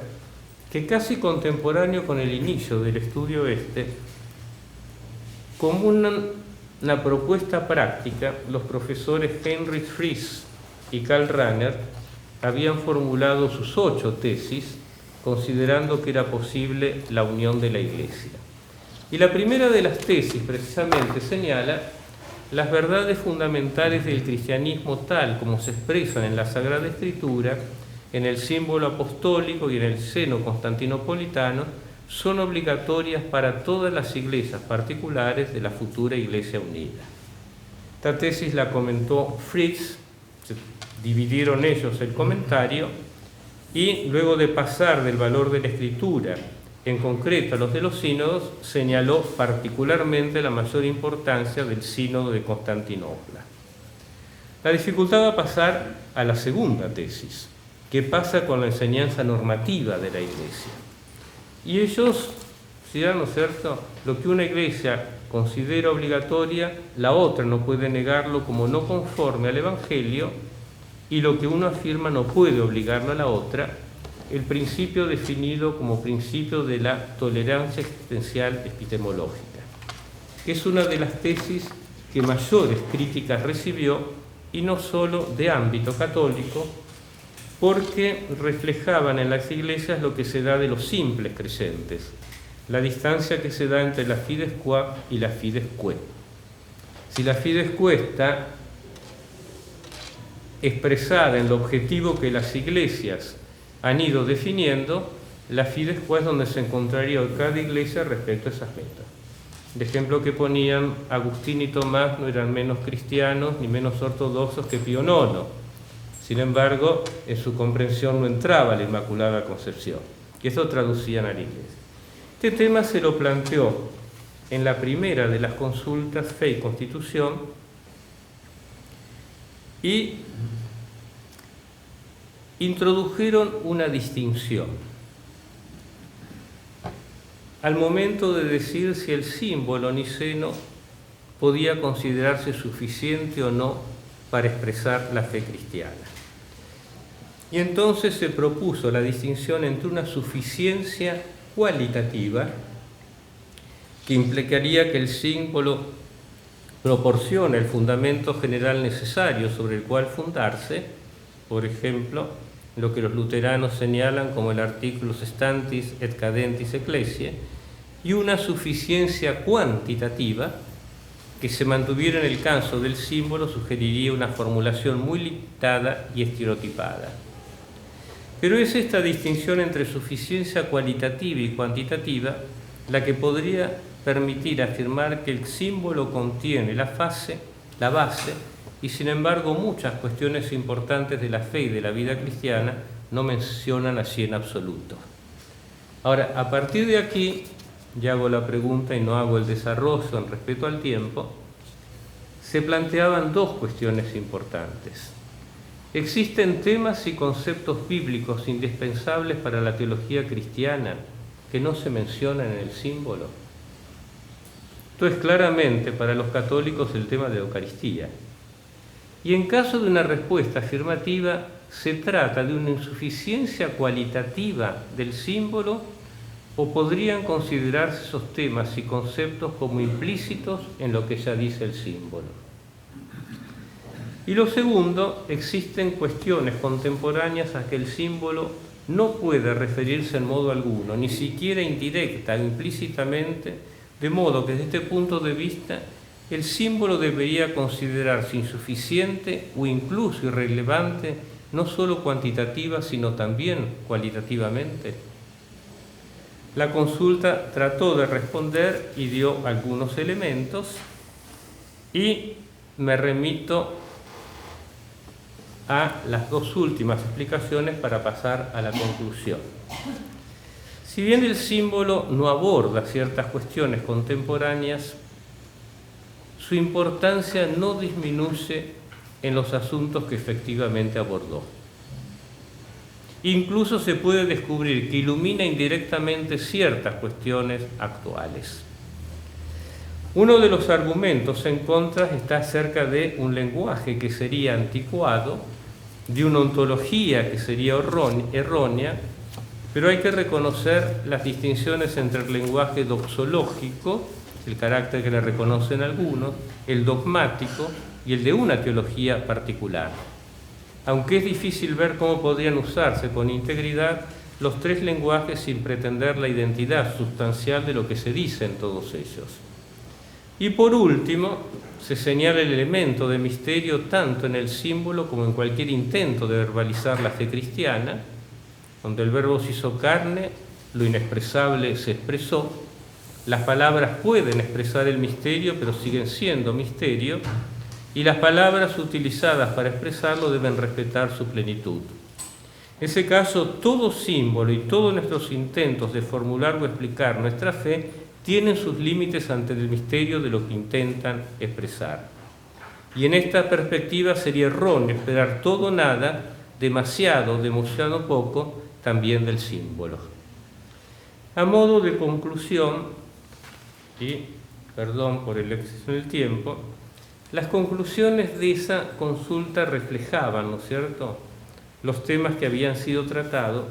que casi contemporáneo con el inicio del estudio como una propuesta práctica, los profesores Heinrich Fries y Karl Rahner habían formulado sus 8 tesis considerando que era posible la unión de la Iglesia. Y la primera de las tesis precisamente señala las verdades fundamentales del cristianismo tal como se expresan en la Sagrada Escritura, en el símbolo apostólico y en el seno constantinopolitano, son obligatorias para todas las iglesias particulares de la futura Iglesia Unida. Esta tesis la comentó Fritz, se dividieron ellos el comentario, y luego de pasar del valor de la Escritura, en concreto a los de los sínodos, señaló particularmente la mayor importancia del sínodo de Constantinopla. La dificultad va a pasar a la segunda tesis, que pasa con la enseñanza normativa de la Iglesia. Y ellos dirán, ¿no es cierto?, lo que una Iglesia considera obligatoria, la otra no puede negarlo como no conforme al Evangelio, y lo que uno afirma no puede obligarlo a la otra, el principio definido como principio de la tolerancia existencial epistemológica, que es una de las tesis que mayores críticas recibió, y no solo de ámbito católico, porque reflejaban en las iglesias lo que se da de los simples creyentes, la distancia que se da entre la fides qua y la fides que. Si la fides que está expresada en el objetivo que las iglesias han ido definiendo, la fides qua es donde se encontraría cada iglesia respecto a esas metas. El ejemplo que ponían, Agustín y Tomás no eran menos cristianos ni menos ortodoxos que Pío IX. Sin embargo, en su comprensión no entraba la Inmaculada Concepción, y eso traducían a la Iglesia. Este tema se lo planteó en la primera de las consultas Fe y Constitución, y introdujeron una distinción al momento de decir si el símbolo niceno podía considerarse suficiente o no para expresar la fe cristiana. Y entonces se propuso la distinción entre una suficiencia cualitativa, que implicaría que el símbolo proporciona el fundamento general necesario sobre el cual fundarse, por ejemplo, lo que los luteranos señalan como el articulus stantis et cadentis ecclesiae, y una suficiencia cuantitativa, que se mantuviera en el caso del símbolo, sugeriría una formulación muy limitada y estereotipada. Pero es esta distinción entre suficiencia cualitativa y cuantitativa la que podría permitir afirmar que el símbolo contiene la base, y sin embargo muchas cuestiones importantes de la fe y de la vida cristiana no mencionan así en absoluto. Ahora, a partir de aquí, ya hago la pregunta y no hago el desarrollo en respeto al tiempo, se planteaban 2 cuestiones importantes. ¿Existen temas y conceptos bíblicos indispensables para la teología cristiana que no se mencionan en el símbolo? Esto es claramente para los católicos el tema de Eucaristía. Y en caso de una respuesta afirmativa, ¿se trata de una insuficiencia cualitativa del símbolo o podrían considerarse esos temas y conceptos como implícitos en lo que ya dice el símbolo? Y lo segundo, existen cuestiones contemporáneas a que el símbolo no puede referirse en modo alguno, ni siquiera indirecta o implícitamente, de modo que desde este punto de vista el símbolo debería considerarse insuficiente o incluso irrelevante no solo cuantitativa, sino también cualitativamente? La consulta trató de responder y dio algunos elementos, y me remito a las dos últimas explicaciones para pasar a la conclusión. Si bien el símbolo no aborda ciertas cuestiones contemporáneas, su importancia no disminuye en los asuntos que efectivamente abordó. Incluso se puede descubrir que ilumina indirectamente ciertas cuestiones actuales. Uno de los argumentos en contra está acerca de un lenguaje que sería anticuado, de una ontología que sería errónea, pero hay que reconocer las distinciones entre el lenguaje doxológico, el carácter que le reconocen algunos, el dogmático y el de una teología particular. Aunque es difícil ver cómo podrían usarse con integridad los tres lenguajes sin pretender la identidad sustancial de lo que se dice en todos ellos. Y por último, se señala el elemento de misterio tanto en el símbolo como en cualquier intento de verbalizar la fe cristiana, donde el Verbo se hizo carne, lo inexpresable se expresó. Las palabras pueden expresar el misterio, pero siguen siendo misterio, y las palabras utilizadas para expresarlo deben respetar su plenitud. En ese caso, todo símbolo y todos nuestros intentos de formular o explicar nuestra fe tienen sus límites ante el misterio de lo que intentan expresar. Y en esta perspectiva sería erróneo esperar todo o nada, demasiado poco, también del símbolo. A modo de conclusión, y perdón por el exceso del tiempo, las conclusiones de esa consulta reflejaban, ¿no es cierto?, los temas que habían sido tratados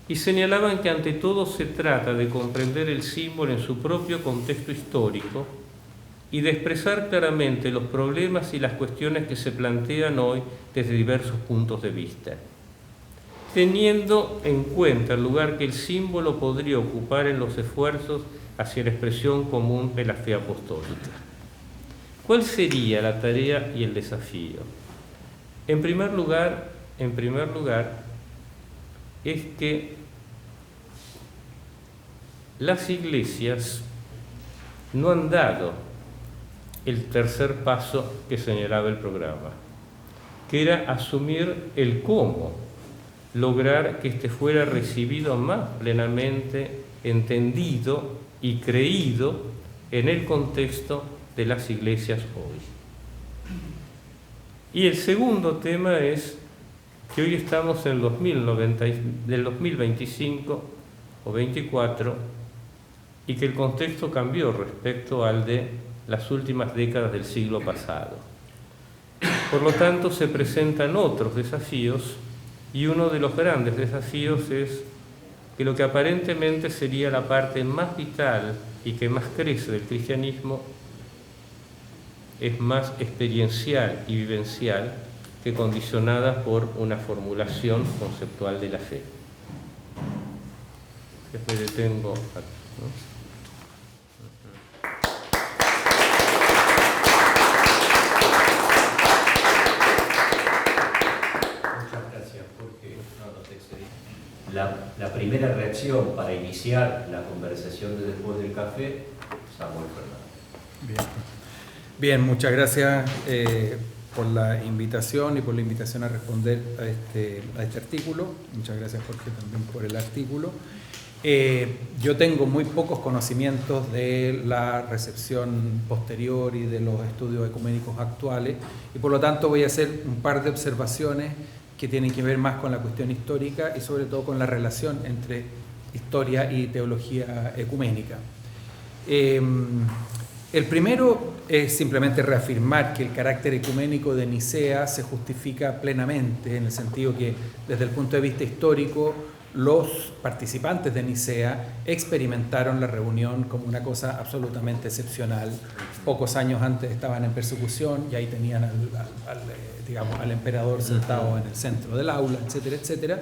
y señalaban que ante todo se trata de comprender el símbolo en su propio contexto histórico y de expresar claramente los problemas y las cuestiones que se plantean hoy desde diversos puntos de vista, teniendo en cuenta el lugar que el símbolo podría ocupar en los esfuerzos hacia la expresión común de la fe apostólica. ¿Cuál sería la tarea y el desafío? En primer lugar, es que las iglesias no han dado el tercer paso que señalaba el programa, que era asumir el cómo lograr que éste fuera recibido más plenamente, entendido y creído en el contexto de las iglesias hoy. Y el segundo tema es que hoy estamos en el 2025 o 24 y que el contexto cambió respecto al de las últimas décadas del siglo pasado. Por lo tanto, se presentan otros desafíos, y uno de los grandes desafíos es que lo que aparentemente sería la parte más vital y que más crece del cristianismo es más experiencial y vivencial que condicionada por una formulación conceptual de la fe. Me detengo aquí, ¿no? La primera reacción para iniciar la conversación de después del café, Samuel Fernández. Bien, muchas gracias por la invitación y por la invitación a responder a este artículo. Muchas gracias, Jorge, también por el artículo. Yo tengo muy pocos conocimientos de la recepción posterior y de los estudios ecuménicos actuales, y por lo tanto voy a hacer un par de observaciones que tienen que ver más con la cuestión histórica y sobre todo con la relación entre historia y teología ecuménica. El primero es simplemente reafirmar que el carácter ecuménico de Nicea se justifica plenamente, en el sentido que desde el punto de vista histórico los participantes de Nicea experimentaron la reunión como una cosa absolutamente excepcional. Pocos años antes estaban en persecución y ahí tenían al emperador sentado en el centro del aula, etcétera, etcétera.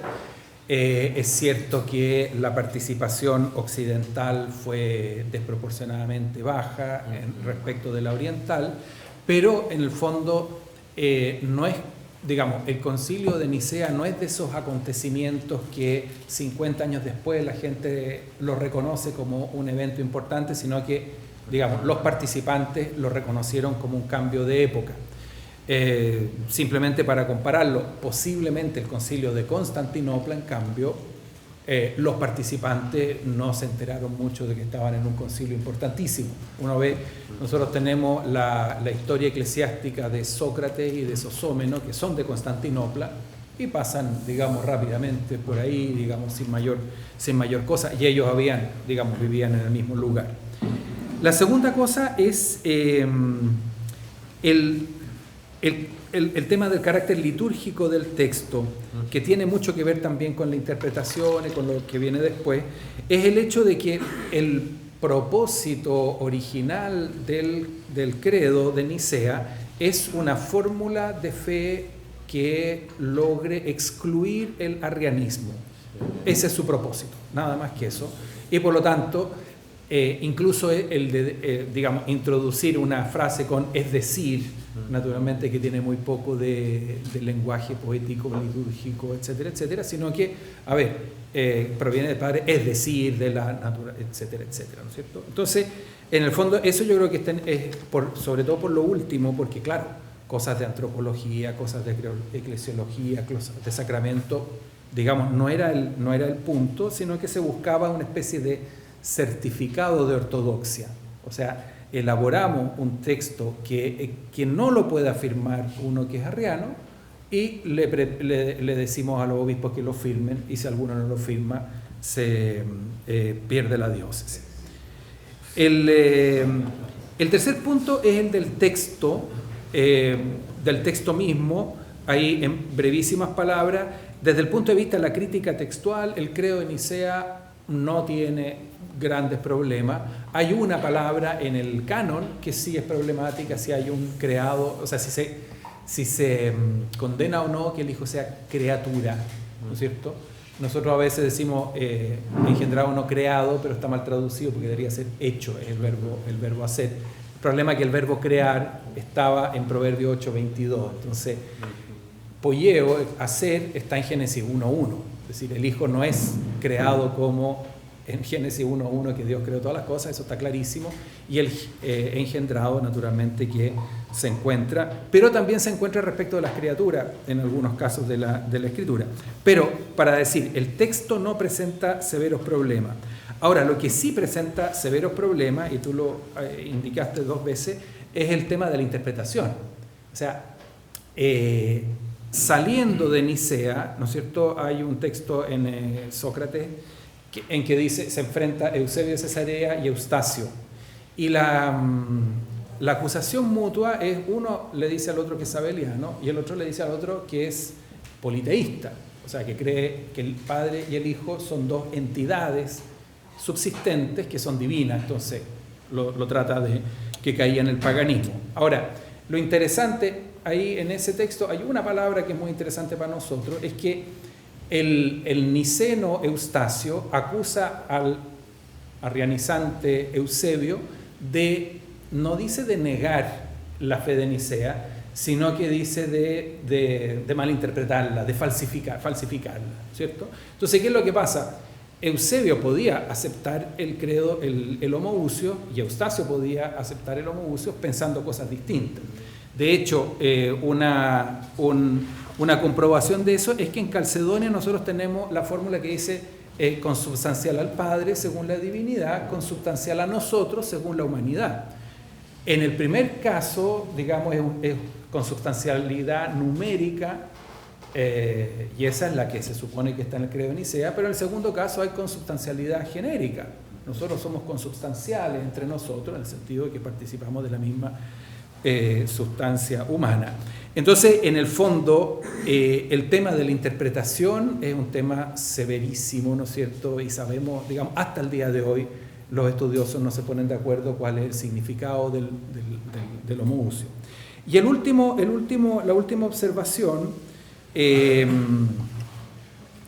Es cierto que la participación occidental fue desproporcionadamente baja respecto de la oriental, pero en el fondo no es digamos, el concilio de Nicea no es de esos acontecimientos que 50 años después la gente lo reconoce como un evento importante, sino que, digamos, los participantes lo reconocieron como un cambio de época. Simplemente para compararlo, posiblemente el concilio de Constantinopla, en cambio, los participantes no se enteraron mucho de que estaban en un concilio importantísimo. Uno ve, nosotros tenemos la historia eclesiástica de Sócrates y de Sosómeno, que son de Constantinopla, y pasan, digamos, rápidamente por ahí, digamos, sin mayor cosa, y ellos vivían en el mismo lugar. La segunda cosa es el tema del carácter litúrgico del texto, que tiene mucho que ver también con la interpretación y con lo que viene después, es el hecho de que el propósito original del credo de Nicea es una fórmula de fe que logre excluir el arrianismo. Ese es su propósito, nada más que eso. Y por lo tanto, incluso el de, digamos, introducir una frase con es decir, naturalmente que tiene muy poco de lenguaje poético, litúrgico, etcétera, etcétera, sino que, proviene del Padre, es decir, de la naturaleza, etcétera, etcétera, ¿no es cierto? Entonces, en el fondo, eso yo creo que es sobre todo por lo último, porque claro, cosas de antropología, cosas de eclesiología, cosas de sacramento, digamos, no era el punto, sino que se buscaba una especie de certificado de ortodoxia. O sea, elaboramos un texto que no lo puede afirmar uno que es arriano y le decimos a los obispos que lo firmen, y si alguno no lo firma se pierde la diócesis. El tercer punto es el del texto mismo. Ahí, en brevísimas palabras, desde el punto de vista de la crítica textual, el credo de Nicea no tiene grandes problemas. Hay una palabra en el canon que sí es problemática, si hay un creado, o sea, si se condena o no que el hijo sea criatura, ¿no es cierto? Nosotros a veces decimos engendrado o no creado, pero está mal traducido porque debería ser hecho, es el verbo hacer. El problema es que el verbo crear estaba en Proverbio 8:22, entonces poieo, hacer, está en Génesis 1:1, es decir, el hijo no es creado como en Génesis 1:1 que Dios creó todas las cosas, eso está clarísimo, y el engendrado naturalmente que se encuentra, pero también se encuentra respecto de las criaturas en algunos casos de la Escritura. Pero para decir, el texto no presenta severos problemas. Ahora, lo que sí presenta severos problemas, y tú lo indicaste 2 veces, es el tema de la interpretación. O sea, saliendo de Nicea, ¿no es cierto?, hay un texto en Sócrates en que dice, se enfrenta Eusebio de Cesarea y Eustacio, y la acusación mutua es, uno le dice al otro que es sabeliano y el otro le dice al otro que es politeísta, o sea, que cree que el Padre y el Hijo son 2 entidades subsistentes que son divinas. Entonces lo trata de que caía en el paganismo. Ahora, lo interesante ahí en ese texto, hay una palabra que es muy interesante para nosotros, es que el niceno Eustacio acusa al arrianizante Eusebio no dice de negar la fe de Nicea, sino que dice de malinterpretarla, de falsificarla, ¿cierto? Entonces, ¿qué es lo que pasa? Eusebio podía aceptar el credo, el homoousios, y Eustacio podía aceptar el homoousios pensando cosas distintas. De hecho, una comprobación de eso es que en Calcedonia nosotros tenemos la fórmula que dice consubstancial al Padre según la divinidad, consubstancial a nosotros según la humanidad. En el primer caso, digamos, es consubstancialidad numérica, y esa es la que se supone que está en el credo de Nicea, pero en el segundo caso hay consubstancialidad genérica. Nosotros somos consubstanciales entre nosotros en el sentido de que participamos de la misma sustancia humana. Entonces, en el fondo, el tema de la interpretación es un tema severísimo, ¿no es cierto? Y sabemos, digamos, hasta el día de hoy, los estudiosos no se ponen de acuerdo cuál es el significado del homoousios. Y la última observación,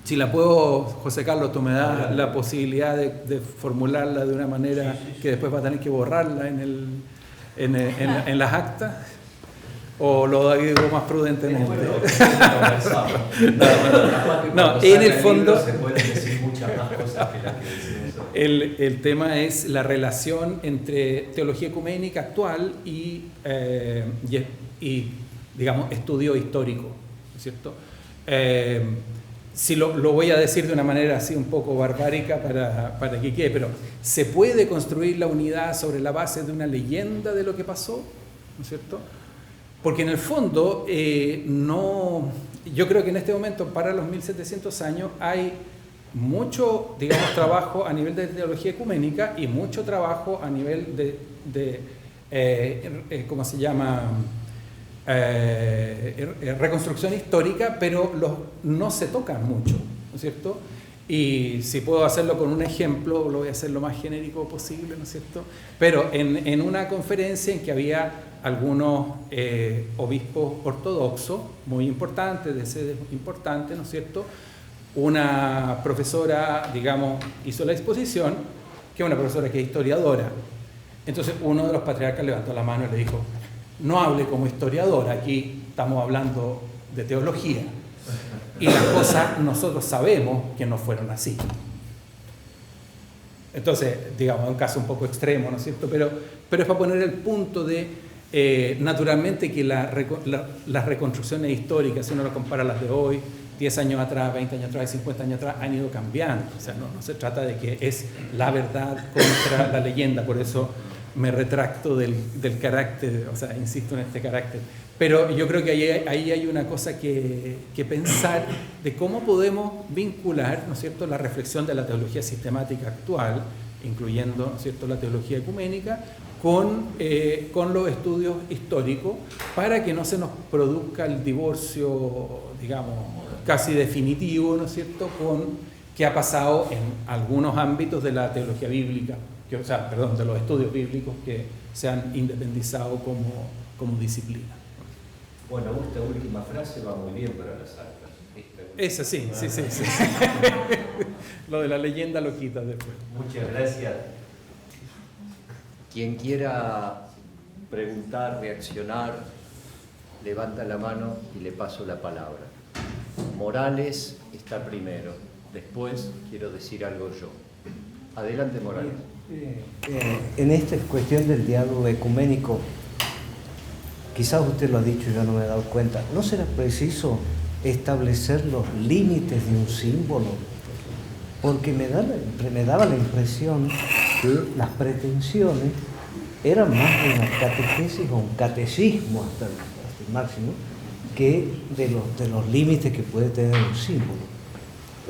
si la puedo, José Carlos, tú me das la posibilidad de formularla de una manera que después va a tener que borrarla en las actas. ¿O lo digo más prudentemente? No, en el fondo se pueden decir muchas más cosas que las que decimos hoy. el tema es la relación entre teología ecuménica actual y digamos, estudio histórico, ¿no es cierto? Si lo voy a decir de una manera así un poco barbárica para que quede, pero ¿se puede construir la unidad sobre la base de una leyenda de lo que pasó? ¿No es cierto? Porque en el fondo, yo creo que en este momento, para los 1700 años, hay mucho, digamos, trabajo a nivel de teología ecuménica y mucho trabajo a nivel de ¿cómo se llama? Reconstrucción histórica, pero no se tocan mucho, ¿no es cierto? Y si puedo hacerlo con un ejemplo, lo voy a hacer lo más genérico posible, ¿no es cierto? Pero en una conferencia en que había algunos obispos ortodoxos muy importantes, de sedes importantes, ¿no es cierto? Una profesora, digamos, hizo la exposición, que es una profesora que es historiadora. Entonces uno de los patriarcas levantó la mano y le dijo: no hable como historiador, aquí estamos hablando de teología. Y las cosas nosotros sabemos que no fueron así. Entonces, digamos, es un caso un poco extremo, ¿no es cierto? Pero es para poner el punto de, naturalmente, que las reconstrucciones históricas, si uno lo compara a las de hoy, 10 años atrás, 20 años atrás, 50 años atrás, han ido cambiando. O sea, no se trata de que es la verdad contra la leyenda, por eso me retracto del carácter, o sea, insisto en este carácter. Pero yo creo que ahí hay una cosa que pensar de cómo podemos vincular, ¿no es cierto?, la reflexión de la teología sistemática actual, incluyendo, ¿no es cierto?, la teología ecuménica, con los estudios históricos, para que no se nos produzca el divorcio, digamos, casi definitivo, ¿no es cierto?, que ha pasado en algunos ámbitos de la teología bíblica, de los estudios bíblicos que se han independizado como disciplina. Bueno, esta última frase va muy bien para las actas. Esa sí. Lo de la leyenda lo quita después. Muchas gracias. Quien quiera preguntar, reaccionar, levanta la mano y le paso la palabra. Morales está primero, después quiero decir algo yo. Adelante, Morales. En esta cuestión del diálogo ecuménico, quizás usted lo ha dicho, yo no me he dado cuenta, ¿no será preciso establecer los límites de un símbolo? Porque me daba la impresión que las pretensiones eran más de una catequesis o un catecismo hasta el máximo, que de los límites que puede tener un símbolo.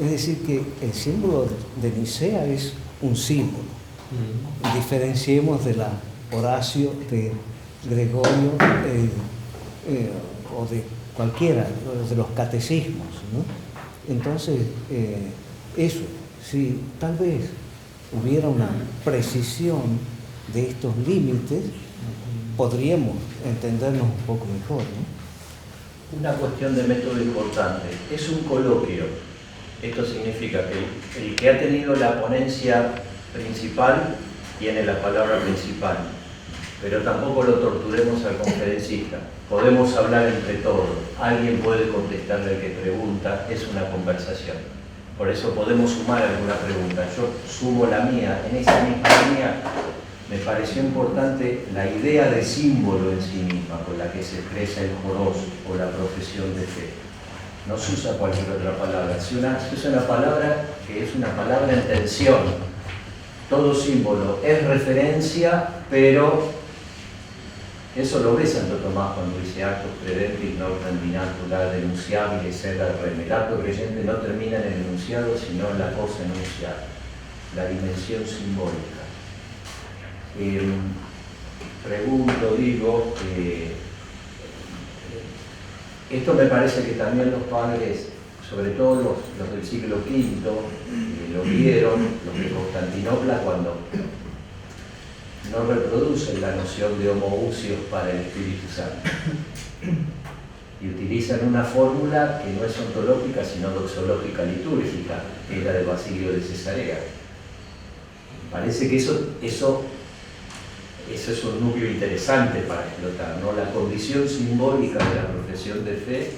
Es decir, que el símbolo de Nicea es un símbolo. Diferenciemos de la Horacio, de Gregorio o de cualquiera de los catecismos, ¿no? Entonces, eso, si tal vez hubiera una precisión de estos límites, podríamos entendernos un poco mejor, ¿no? Una cuestión de método importante. Es un coloquio. Esto significa que el que ha tenido la ponencia principal tiene la palabra principal, pero tampoco lo torturemos al conferencista. Podemos hablar entre todos, alguien puede contestarle al que pregunta, es una conversación. Por eso podemos sumar alguna pregunta. Yo sumo la mía. En esa misma línea me pareció importante la idea de símbolo en sí misma, con la que se expresa el joros o la profesión de fe. No se usa cualquier otra palabra, se usa una palabra que es una palabra en tensión. Todo símbolo es referencia, pero eso lo ve Santo Tomás cuando dice actus credentis non terminatula denunciabile sed rem. El acto creyente no termina en el enunciado, sino en la cosa enunciada, la dimensión simbólica. Esto me parece que también los padres, sobre todo los del siglo V, lo vieron, los de Constantinopla, cuando no reproducen la noción de homoousios para el Espíritu Santo y utilizan una fórmula que no es ontológica sino doxológica litúrgica, que es la de Basilio de Cesarea. Parece que eso ese es un núcleo interesante para explotar, ¿no? La condición simbólica de la profesión de fe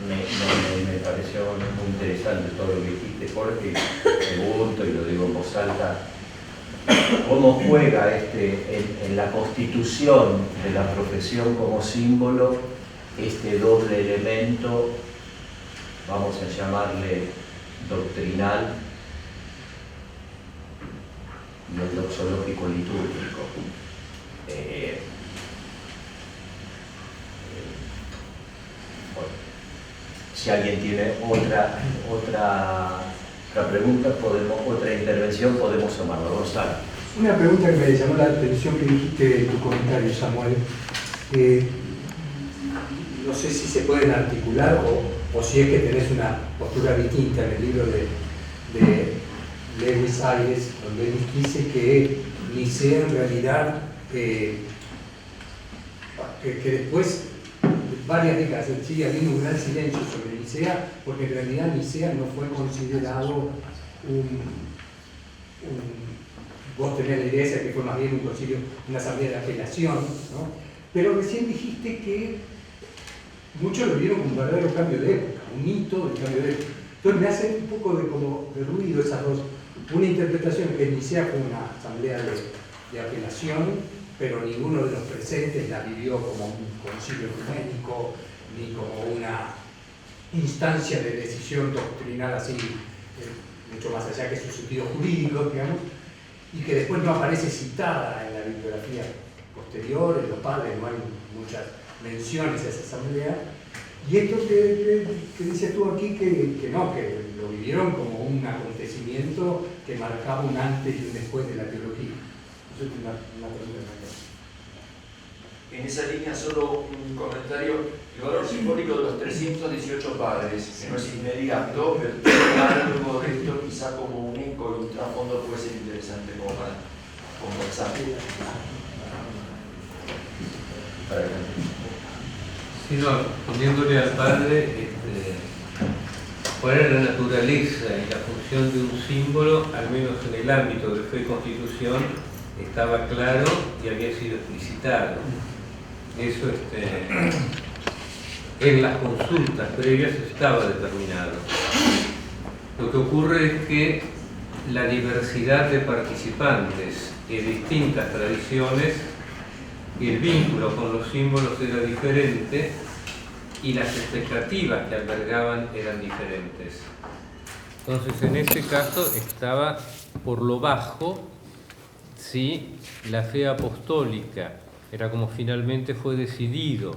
me pareció muy interesante todo lo que dijiste, Jorge. Pregunto y lo digo en voz alta, ¿cómo juega en la constitución de la profesión como símbolo este doble elemento, vamos a llamarle doctrinal y el doxológico litúrgico? Bueno, si alguien tiene otra pregunta, otra intervención, podemos tomarla. Gonzalo. Una pregunta que me llamó la atención que dijiste en tu comentario, Samuel. No sé si se pueden articular o si es que tenés una postura distinta en el libro de Lewis Ayres, donde él dice que Nicea en realidad, que después varias décadas sigue habiendo un gran silencio sobre Nicea, porque en realidad Nicea no fue considerado vos tenés la idea esa que fue más bien un concilio, una asamblea de apelación, ¿no? Pero recién dijiste que muchos lo vieron como un verdadero cambio de época, un hito de cambio de época. Entonces me hace un poco de ruido esas dos. Una interpretación que Nicea fue una asamblea de apelación, pero ninguno de los presentes la vivió como un concilio ecuménico, ni como una instancia de decisión doctrinal así, mucho más allá que su sentido jurídico, digamos, y que después no aparece citada en la bibliografía posterior, en los padres no hay muchas menciones a esa asamblea. Y esto que dices tú aquí, que no, que lo vivieron como un acontecimiento que marcaba un antes y un después de la teología. Eso es una pregunta. En esa línea solo un comentario. El valor simbólico de los 318 padres, que no es inmediato, pero algo de esto quizá como un eco y un trasfondo puede ser interesante como para conversar. Sí, no, poniéndole al padre, cuál era la naturaleza y la función de un símbolo, al menos en el ámbito de fe y constitución, estaba claro y había sido explicitado. Eso en las consultas previas estaba determinado. Lo que ocurre es que la diversidad de participantes y distintas tradiciones, el vínculo con los símbolos era diferente y las expectativas que albergaban eran diferentes. Entonces, en ese caso estaba por lo bajo, sí, la fe apostólica. Era como finalmente fue decidido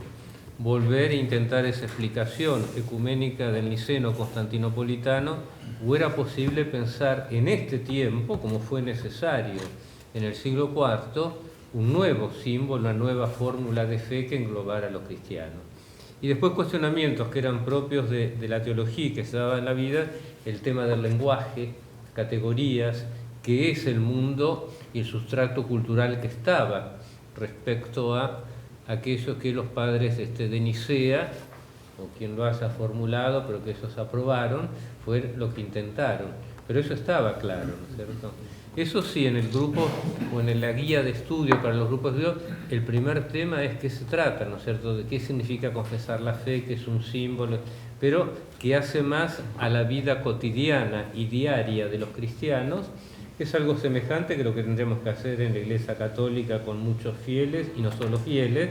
volver a intentar esa explicación ecuménica del niceno constantinopolitano, o era posible pensar en este tiempo, como fue necesario en el siglo IV, un nuevo símbolo, una nueva fórmula de fe que englobara a los cristianos. Y después cuestionamientos que eran propios de la teología y que se daba en la vida, el tema del lenguaje, categorías, qué es el mundo y el sustrato cultural que estaba respecto a aquellos que los padres de Nicea, o quien lo haya formulado, pero que ellos aprobaron, fue lo que intentaron. Pero eso estaba claro, ¿no es cierto? Eso sí, en el grupo o en la guía de estudio para los grupos de Dios, el primer tema es qué se trata, ¿no es cierto?, de qué significa confesar la fe, que es un símbolo, pero que hace más a la vida cotidiana y diaria de los cristianos. Es algo semejante que lo que tendremos que hacer en la Iglesia Católica con muchos fieles, y no solo fieles,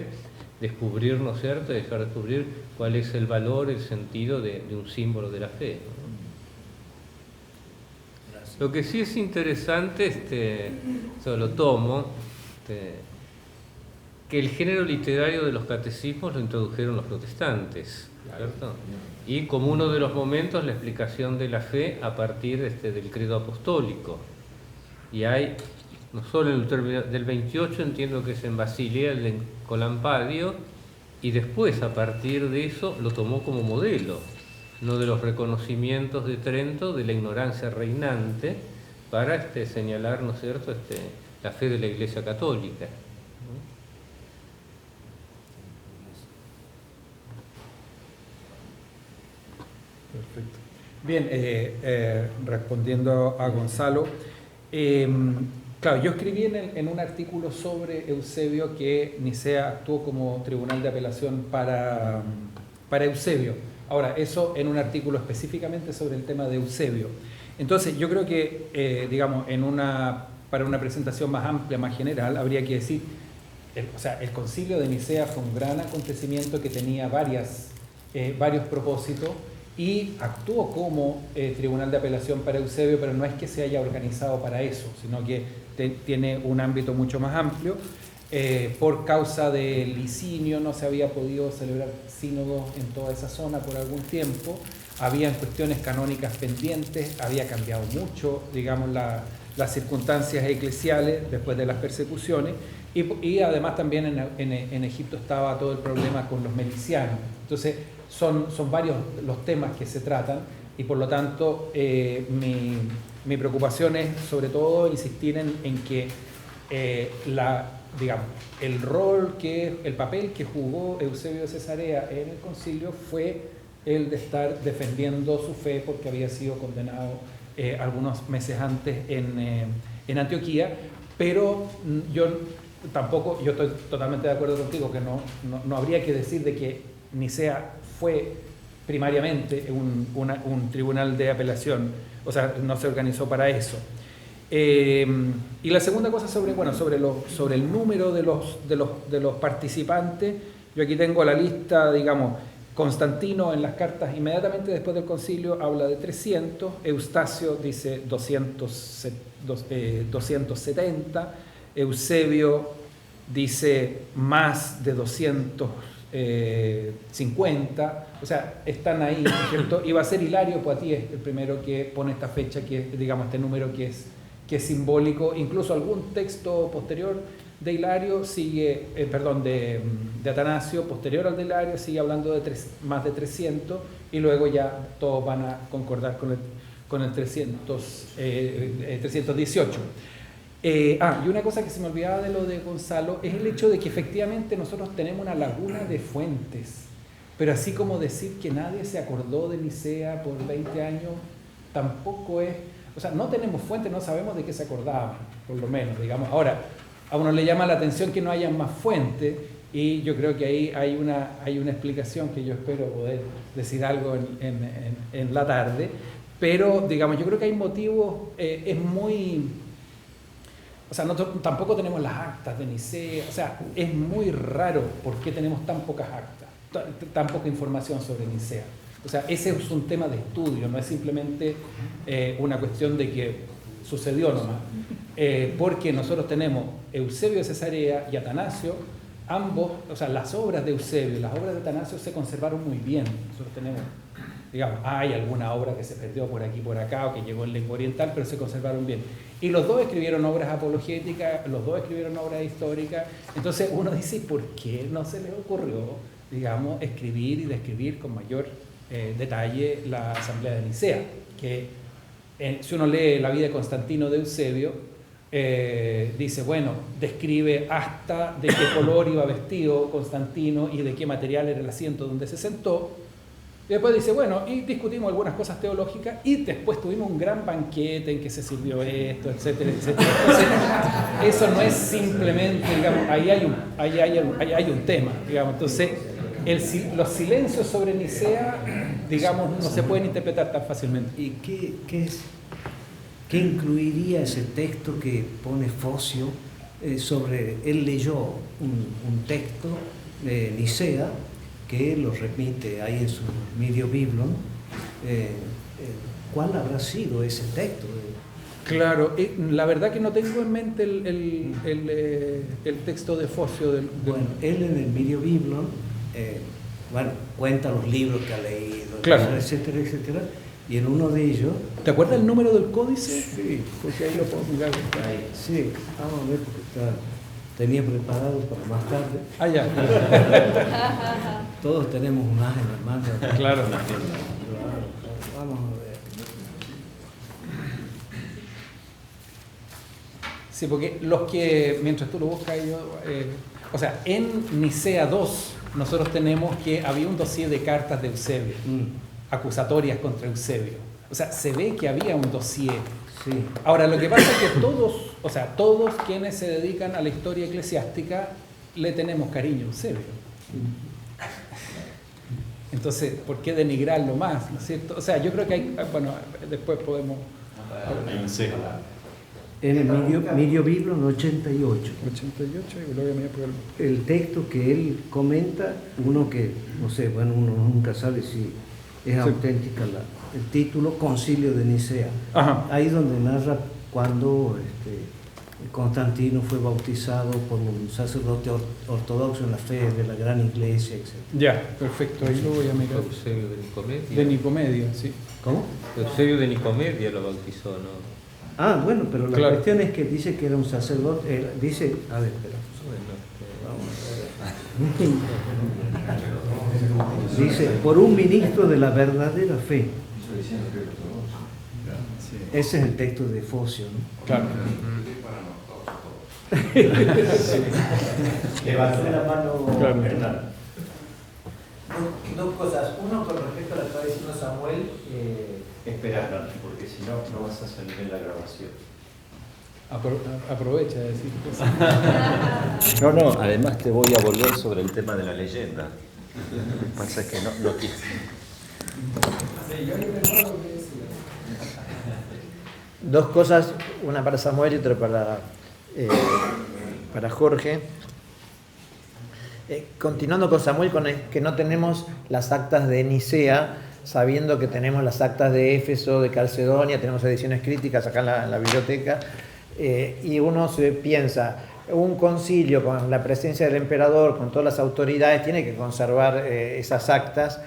descubrir, ¿no es cierto?, dejar descubrir cuál es el valor, el sentido de un símbolo de la fe, ¿no? Lo que sí es interesante, lo tomo, que el género literario de los catecismos lo introdujeron los protestantes, ¿cierto? Y como uno de los momentos, la explicación de la fe a partir del credo apostólico. Y hay, no solo en el término del 28, entiendo que es en Basilea, el de Colampadio, y después, a partir de eso, lo tomó como modelo, no de los reconocimientos de Trento, de la ignorancia reinante, para señalar, ¿no es cierto?, la fe de la Iglesia Católica. Perfecto. Bien, respondiendo a Gonzalo, Claro, yo escribí en un artículo sobre Eusebio que Nicea actuó como tribunal de apelación para Eusebio. Ahora, eso en un artículo específicamente sobre el tema de Eusebio. Entonces, yo creo que, digamos, para una presentación más amplia, más general, habría que decir, el concilio de Nicea fue un gran acontecimiento que tenía varios propósitos y actuó como tribunal de apelación para Eusebio, pero no es que se haya organizado para eso, sino que tiene un ámbito mucho más amplio. Por causa del licinio no se había podido celebrar sínodos en toda esa zona por algún tiempo, habían cuestiones canónicas pendientes, había cambiado mucho, digamos, las circunstancias eclesiales después de las persecuciones, y además también en Egipto estaba todo el problema con los milicianos. Entonces son varios los temas que se tratan, y por lo tanto mi preocupación es sobre todo insistir en que digamos, el papel que jugó Eusebio de Cesarea en el concilio fue el de estar defendiendo su fe porque había sido condenado algunos meses antes en Antioquía, pero yo estoy totalmente de acuerdo contigo que no habría que decir de que Nicea fue primariamente un tribunal de apelación, o sea, no se organizó para eso. Y la segunda cosa sobre el número de los participantes, yo aquí tengo la lista, digamos, Constantino en las cartas inmediatamente después del concilio habla de 300, Eustacio dice 270, Eusebio dice más de 250, o sea, están ahí, ¿cierto? Y va a ser Hilario Poitiers el primero que pone esta fecha, digamos, este número que es simbólico. Incluso algún texto posterior de Hilario sigue, de Atanasio, posterior al de Hilario, sigue hablando de más de 300, y luego ya todos van a concordar con el 318. Y una cosa que se me olvidaba de lo de Gonzalo es el hecho de que efectivamente nosotros tenemos una laguna de fuentes, pero así como decir que nadie se acordó de Nicea por 20 años, tampoco es, o sea, no tenemos fuentes, no sabemos de qué se acordaban, por lo menos, digamos. Ahora, a uno le llama la atención que no haya más fuentes, y yo creo que ahí hay una explicación que yo espero poder decir algo en la tarde, pero, digamos, yo creo que hay motivos, o sea, nosotros tampoco tenemos las actas de Nicea, o sea, es muy raro por qué tenemos tan pocas actas, tan poca información sobre Nicea. O sea, ese es un tema de estudio, no es simplemente una cuestión de que sucedió nomás. Porque nosotros tenemos Eusebio de Cesarea y Atanasio, ambos, o sea, las obras de Eusebio y las obras de Atanasio se conservaron muy bien. Nosotros tenemos, digamos, hay alguna obra que se perdió por aquí, por acá, o que llegó en lengua oriental, pero se conservaron bien. Y los dos escribieron obras apologéticas, los dos escribieron obras históricas. Entonces uno dice, ¿por qué no se les ocurrió, digamos, escribir y describir con mayor detalle la Asamblea de Nicea? Que si uno lee la vida de Constantino de Eusebio, dice, bueno, describe hasta de qué color iba vestido Constantino y de qué material era el asiento donde se sentó. Y después dice, bueno, y discutimos algunas cosas teológicas, y después tuvimos un gran banquete en que se sirvió esto, etcétera, etcétera. Entonces, eso no es simplemente, digamos, ahí hay un tema, digamos. Entonces, los silencios sobre Nicea, digamos, no se pueden interpretar tan fácilmente. ¿Y qué incluiría ese texto que pone Focio sobre, él leyó un texto de Nicea que lo repite ahí en su Medio Biblon? ¿Cuál habrá sido ese texto? Claro, la verdad que no tengo en mente el texto de Focio. Bueno, él en el Medio Biblon, cuenta los libros que ha leído, claro, etcétera, etcétera, y en uno de ellos... ¿Te acuerdas el número del códice? Sí. Porque ahí lo puedo mirar. Ahí. Sí, vamos a ver porque tenía preparado para más tarde. Ya. Todos tenemos un ángel, hermano. Claro. Vamos a ver. Sí, porque mientras tú lo buscas, o sea, en Nicea 2, nosotros tenemos que había un dossier de cartas de Eusebio, acusatorias contra Eusebio. O sea, se ve que había un dossier. Sí. Ahora, lo que pasa es que todos o sea, todos quienes se dedican a la historia eclesiástica le tenemos cariño a Eusebio. Entonces, ¿por qué denigrarlo más? ¿No es cierto? O sea, yo creo que hay, bueno, después podemos... En el Mirio Biblo, en 88. 88, y lo voy a mirar por El texto que él comenta, uno que, no sé, bueno, uno nunca sabe si es auténtica el título, Concilio de Nicea. Ajá. Ahí donde narra cuando Constantino fue bautizado por un sacerdote ortodoxo en la fe de la gran iglesia, etc. Ya, perfecto, ahí lo voy a mirar. Eusebio de Nicomedia. De Nicomedia, sí. ¿Cómo? Eusebio de Nicomedia lo bautizó, ¿no? Ah, bueno, pero la Claro. cuestión es que dice que era un sacerdote, dice, a ver, espera. Dice, por un ministro de la verdadera fe. Ese es el texto de Focio, ¿no? Claro. Levantó la mano Claro. Hernán. Dos cosas. Uno, con respecto a lo que estaba diciendo Samuel, Espera, Hernán, porque si no, no vas a salir en la grabación. Aprovecha de decir cosas. No, además te voy a volver sobre el tema de la leyenda. Pasa que no quiero. dos cosas, una para Samuel y otra para Jorge. Continuando con Samuel, con el que no tenemos las actas de Nicea, sabiendo que tenemos las actas de Éfeso, de Calcedonia, tenemos ediciones críticas acá en la biblioteca, y uno se piensa, un concilio con la presencia del emperador, con todas las autoridades, tiene que conservar esas actas.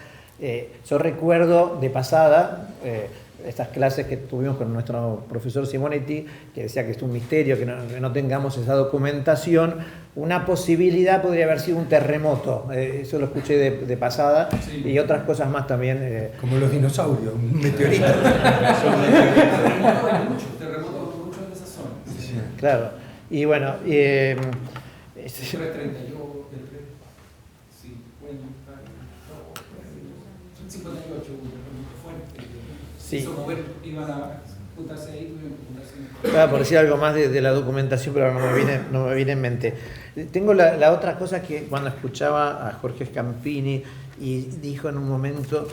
Yo recuerdo de pasada estas clases que tuvimos con nuestro profesor Simonetti, que decía que es un misterio que no tengamos esa documentación. Una posibilidad podría haber sido un terremoto, eso lo escuché de pasada, sí. Y otras cosas más también. Como los dinosaurios, un meteorito. Terremotos mucho en esa zona. Sí. Claro, y bueno... 58 fuerte. Sí. Iban a juntarse ahí, tuvieron que juntarse. Claro, por decir algo más de la documentación, pero no me viene en mente. Tengo la otra cosa que cuando escuchaba a Jorge Scampini y dijo en un momento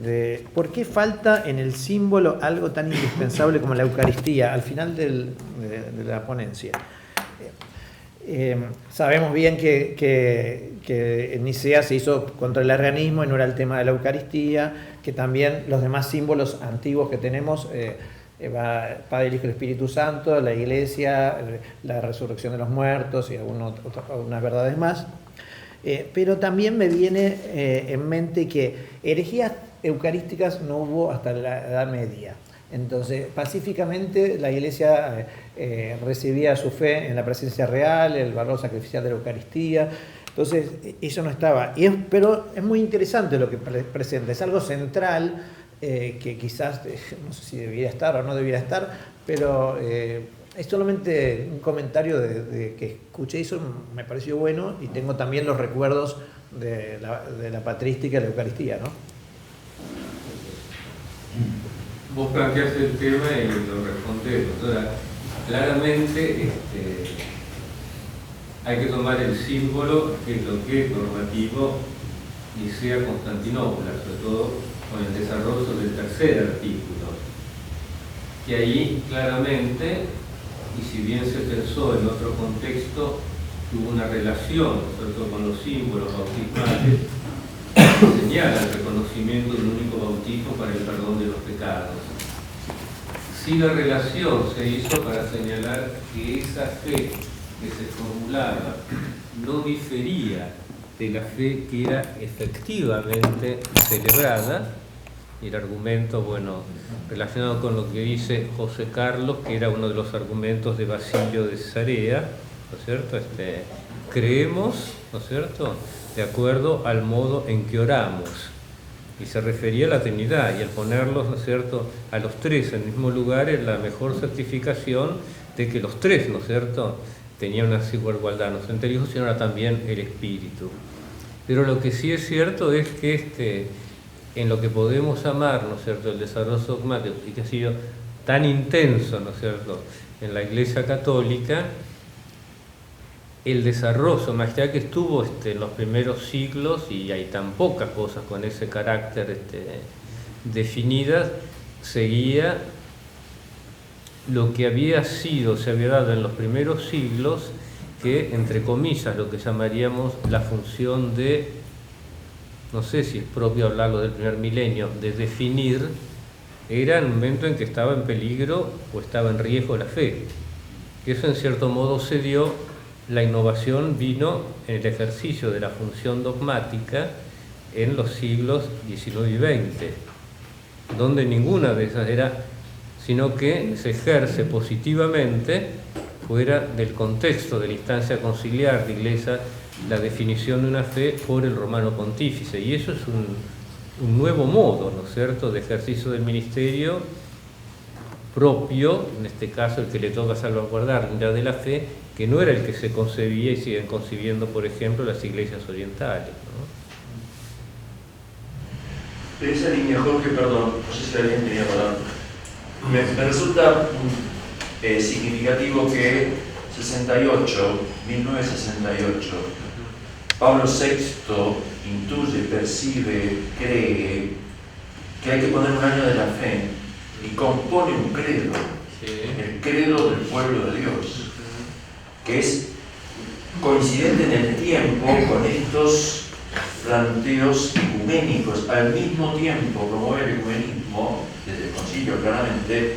de por qué falta en el símbolo algo tan indispensable como la Eucaristía al final de la ponencia. Sabemos bien que en Nicea se hizo contra el arrianismo y no era el tema de la Eucaristía, que también los demás símbolos antiguos que tenemos, Padre, el Hijo y el Espíritu Santo, la Iglesia, la resurrección de los muertos y algunas verdades más. Pero también me viene en mente que herejías eucarísticas no hubo hasta la Edad Media. Entonces, pacíficamente la Iglesia recibía su fe en la presencia real, el valor sacrificial de la Eucaristía. Entonces, eso no estaba. Pero es muy interesante lo que presenta. Es algo central que quizás, no sé si debiera estar o no debiera estar, pero es solamente un comentario de que escuché eso, me pareció bueno, y tengo también los recuerdos de la patrística y la Eucaristía, ¿no? Vos planteaste el tema y lo respondemos. Entonces, claramente hay que tomar el símbolo, que es lo que es normativo, Nicea Constantinopla, sobre todo con el desarrollo del tercer artículo. Que ahí claramente, y si bien se pensó en otro contexto, tuvo una relación, sobre todo con los símbolos bautismales, señala el reconocimiento de un único bautismo para el perdón de los pecados. Si la relación se hizo para señalar que esa fe que se formulaba no difería de la fe que era efectivamente celebrada, y el argumento, bueno, relacionado con lo que dice José Carlos, que era uno de los argumentos de Basilio de Cesarea, ¿no es cierto? Creemos, ¿no es cierto?, de acuerdo al modo en que oramos, y se refería a la Trinidad, y al ponerlos, ¿no es cierto?, a los tres en el mismo lugar es la mejor certificación de que los tres, ¿no es cierto?, tenían una igualdad, no solamente el Hijo, sino ahora también el Espíritu. Pero lo que sí es cierto es que en lo que podemos amar, ¿no es cierto?, el desarrollo dogmático, y que ha sido tan intenso, ¿no es cierto?, en la Iglesia Católica, el desarrollo, más allá que estuvo en los primeros siglos, y hay tan pocas cosas con ese carácter definidas, seguía lo que se había dado en los primeros siglos, que, entre comillas, lo que llamaríamos la función de, no sé si es propio hablarlo del primer milenio, de definir, era el momento en que estaba en peligro o estaba en riesgo la fe. Que eso en cierto modo se dio, la innovación vino en el ejercicio de la función dogmática en los siglos XIX y XX, donde ninguna de esas era, sino que se ejerce positivamente fuera del contexto de la instancia conciliar de Iglesia, la definición de una fe por el romano pontífice, y eso es un nuevo modo, ¿no es cierto?, de ejercicio del ministerio propio, en este caso el que le toca salvaguardar la unidad de la fe, que no era el que se concebía y siguen concibiendo, por ejemplo, las iglesias orientales, ¿no? En esa línea, Jorge, perdón, no sé si alguien tenía palabra. Me resulta significativo que 1968, Pablo VI intuye, percibe, cree que hay que poner un año de la fe y compone un credo, el credo del pueblo de Dios, que es coincidente en el tiempo con estos planteos ecuménicos. Al mismo tiempo promueve el ecumenismo, desde el concilio claramente,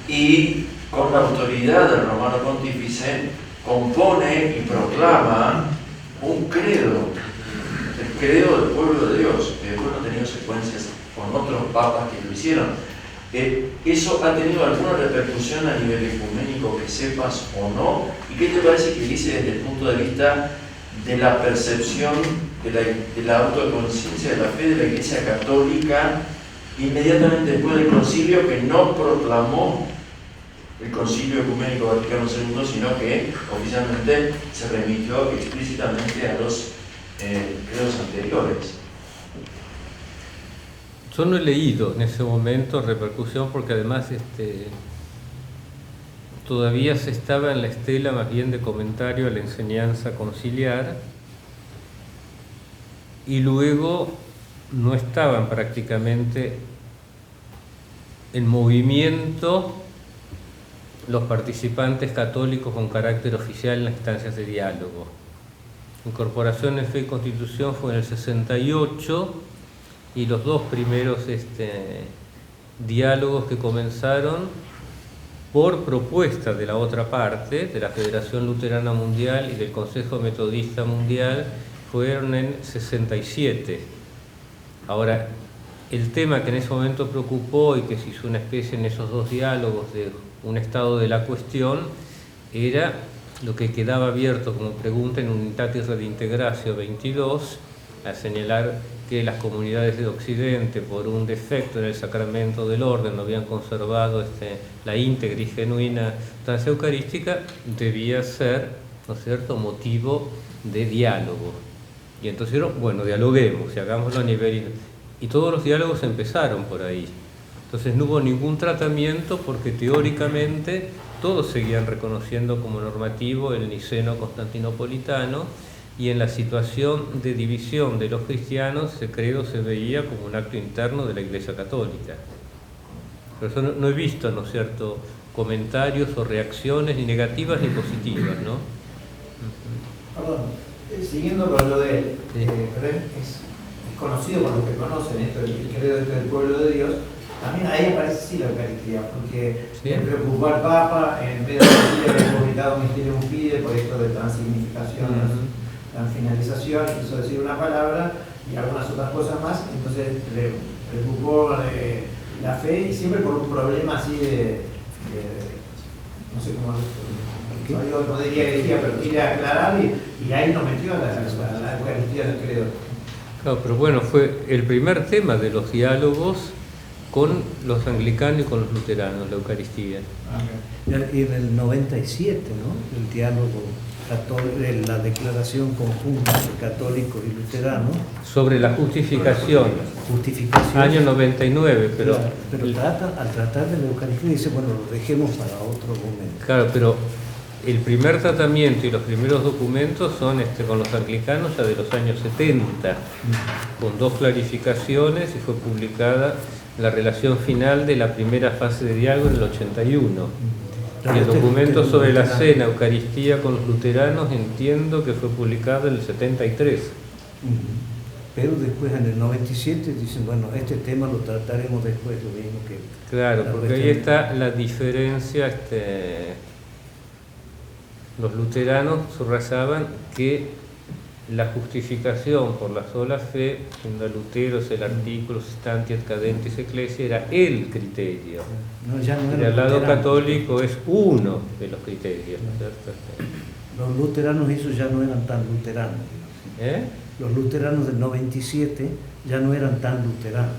y con la autoridad del romano pontífice compone y proclama un credo, el credo del pueblo de Dios, que después no ha tenido secuencias con otros papas que lo hicieron. ¿Eso ha tenido alguna repercusión a nivel ecuménico que sepas o no? ¿Y qué te parece que dice desde el punto de vista de la percepción de la autoconciencia de la fe de la Iglesia Católica inmediatamente después del concilio, que no proclamó el Concilio Ecuménico Vaticano II, sino que oficialmente se remitió explícitamente a los credos anteriores? Yo no he leído en ese momento repercusión, porque además todavía se estaba en la estela más bien de comentario a la enseñanza conciliar, y luego no estaban prácticamente en movimiento los participantes católicos con carácter oficial en las instancias de diálogo. Incorporación de Fe y Constitución fue en el 68, y los dos primeros diálogos que comenzaron por propuesta de la otra parte, de la Federación Luterana Mundial y del Consejo Metodista Mundial, fueron en 67. Ahora, el tema que en ese momento preocupó y que se hizo una especie en esos dos diálogos de un estado de la cuestión, era lo que quedaba abierto como pregunta en Unitatis Redintegratio 22, a señalar que las comunidades de Occidente, por un defecto en el sacramento del orden, no habían conservado la íntegra y genuina sustancia eucarística, debía ser, ¿no es cierto?, motivo de diálogo. Y entonces dijeron, bueno, dialoguemos y hagámoslo a nivel... Y todos los diálogos empezaron por ahí. Entonces no hubo ningún tratamiento, porque teóricamente todos seguían reconociendo como normativo el niceno constantinopolitano, y en la situación de división de los cristianos, ese credo se veía como un acto interno de la Iglesia Católica. Por eso no he visto, ¿no es cierto?, comentarios o reacciones ni negativas ni positivas, ¿no? Perdón, siguiendo con lo de él, pero es conocido por los que conocen esto, el credo del pueblo de Dios. También ahí aparece sí la Eucaristía, porque ¿sí? Le preocupó al Papa, en vez de decirle que ha publicado Mysterium Fidei por esto de transignificación, finalización, quiso decir una palabra y algunas otras cosas más, entonces le preocupó la fe, y siempre por un problema así no sé cómo, no diría herejía, pero quiere aclarar, y ahí nos metió a la Eucaristía del credo. Claro, pero bueno, fue el primer tema de los diálogos con los anglicanos y con los luteranos, la Eucaristía. Y en el 97, ¿no?, el diálogo la declaración conjunta de católicos y luteranos. Sobre la justificación, año 99, pero... Claro, pero al tratar de la Eucaristía dice, bueno, lo dejemos para otro momento. Claro, pero el primer tratamiento y los primeros documentos son con los anglicanos ya de los años 70, con 2 clarificaciones, y fue publicada la relación final de la primera fase de diálogo en el 81. Y el documento sobre la cena, Eucaristía con los luteranos, entiendo que fue publicado en el 73. Pero después en el 97 dicen, bueno, este tema lo trataremos después, lo mismo que... Claro, porque ahí está la diferencia. Los luteranos subrayaban que la justificación por la sola fe, funda Lutero, el artículo Stanti et Cadentis Ecclesiae, era el criterio. No, ya no y al lado católico es uno de los criterios. Los luteranos esos ya no eran tan luteranos. Los luteranos del 97 ya no eran tan luteranos.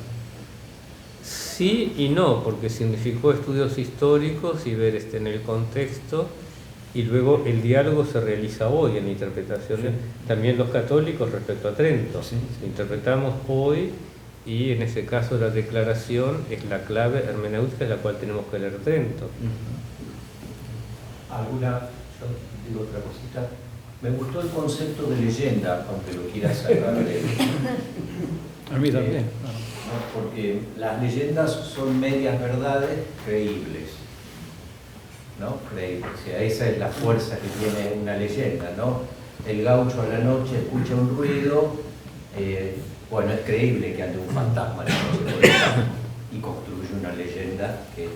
Sí y no, porque significó estudios históricos y ver en el contexto. Y luego el diálogo se realiza hoy en interpretaciones, también los católicos respecto a Trento. Sí. Interpretamos hoy, y en ese caso la declaración es la clave hermenéutica de la cual tenemos que leer Trento. Yo digo otra cosita. Me gustó el concepto de leyenda, aunque lo quiera sacar de... A mí también. Porque las leyendas son medias verdades creíbles. ¿No? Creíble. O sea, esa es la fuerza que tiene una leyenda, ¿no? El gaucho a la noche escucha un ruido, bueno, es creíble que ande un fantasma a la noche por el campo, y construye una leyenda que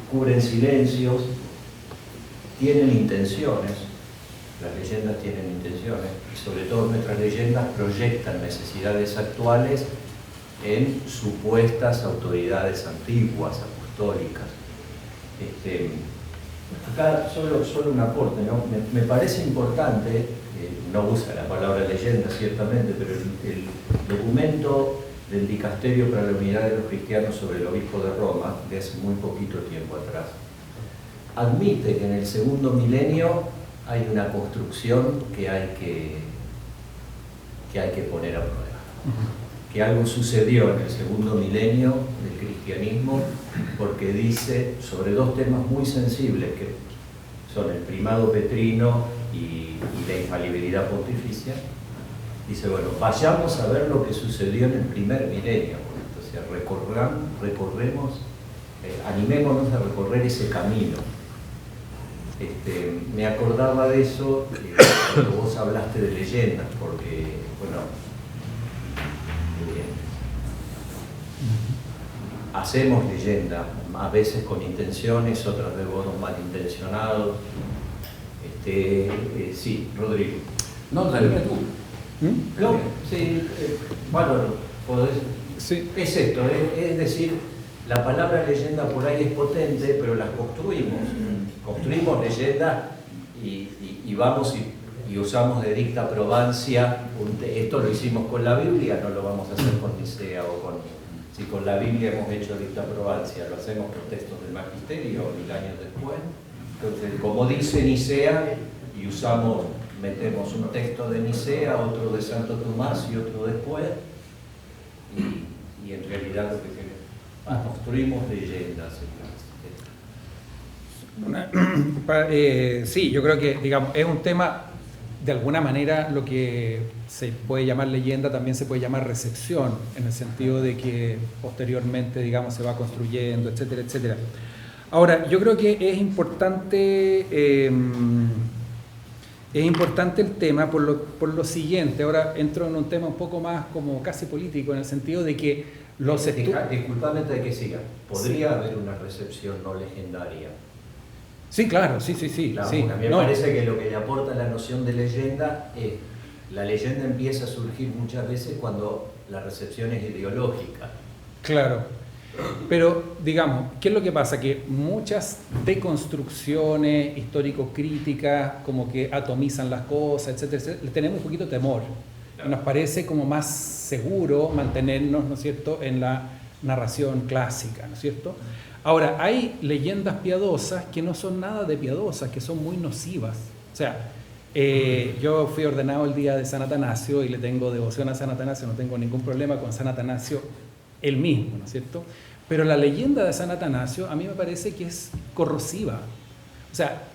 cubren silencios, tienen intenciones, las leyendas tienen intenciones, y sobre todo nuestras leyendas proyectan necesidades actuales en supuestas autoridades antiguas, apostólicas. Acá solo un aporte, ¿no? Me parece importante, no usa la palabra leyenda ciertamente, pero el documento del Dicasterio para la Unidad de los Cristianos sobre el Obispo de Roma, de hace muy poquito tiempo atrás, admite que en el segundo milenio hay una construcción que hay que poner a prueba. Que algo sucedió en el segundo milenio del cristianismo, porque dice sobre 2 temas muy sensibles, que son el primado petrino y la infalibilidad pontificia. Dice, bueno, vayamos a ver lo que sucedió en el primer milenio. O sea, recorremos, animémonos a recorrer ese camino. Me acordaba de eso cuando vos hablaste de leyendas, porque, bueno, hacemos leyenda, a veces con intenciones, otras de modos malintencionados. Sí, Rodrigo. No, dale tú. No, sí, bueno, podés. Sí. Es esto, es decir, la palabra leyenda por ahí es potente, pero las construimos. Construimos leyenda y vamos y usamos de dicta probancia. Esto lo hicimos con la Biblia, no lo vamos a hacer con Nicea o con... Si con la Biblia hemos hecho dicta probancia, lo hacemos con textos del Magisterio 1000 años después. Entonces, como dice Nicea, y metemos un texto de Nicea, otro de Santo Tomás y otro después, y en realidad lo que queremos, construimos leyendas. Sí, yo creo que, digamos, es un tema, de alguna manera, lo que se puede llamar leyenda también se puede llamar recepción, en el sentido de que posteriormente, digamos, se va construyendo, etcétera, etcétera. Ahora, yo creo que es importante el tema por lo siguiente. Ahora entro en un tema un poco más como casi político, en el sentido de que los Disculpame antes de que siga. ¿Podría haber una recepción no legendaria? Sí, claro, sí. Claro, sí. A mí me parece que lo que le aporta la noción de leyenda es la leyenda empieza a surgir muchas veces cuando la recepción es ideológica. Claro. Pero, digamos, ¿qué es lo que pasa? Que muchas deconstrucciones histórico-críticas como que atomizan las cosas, etcétera, le tenemos un poquito de temor. Claro. Nos parece como más seguro mantenernos, ¿no es cierto?, en la narración clásica, ¿no es cierto? Ahora, hay leyendas piadosas que no son nada de piadosas, que son muy nocivas. O sea, yo fui ordenado el día de San Atanasio y le tengo devoción a San Atanasio, no tengo ningún problema con San Atanasio él mismo, ¿no es cierto? Pero la leyenda de San Atanasio a mí me parece que es corrosiva. O sea,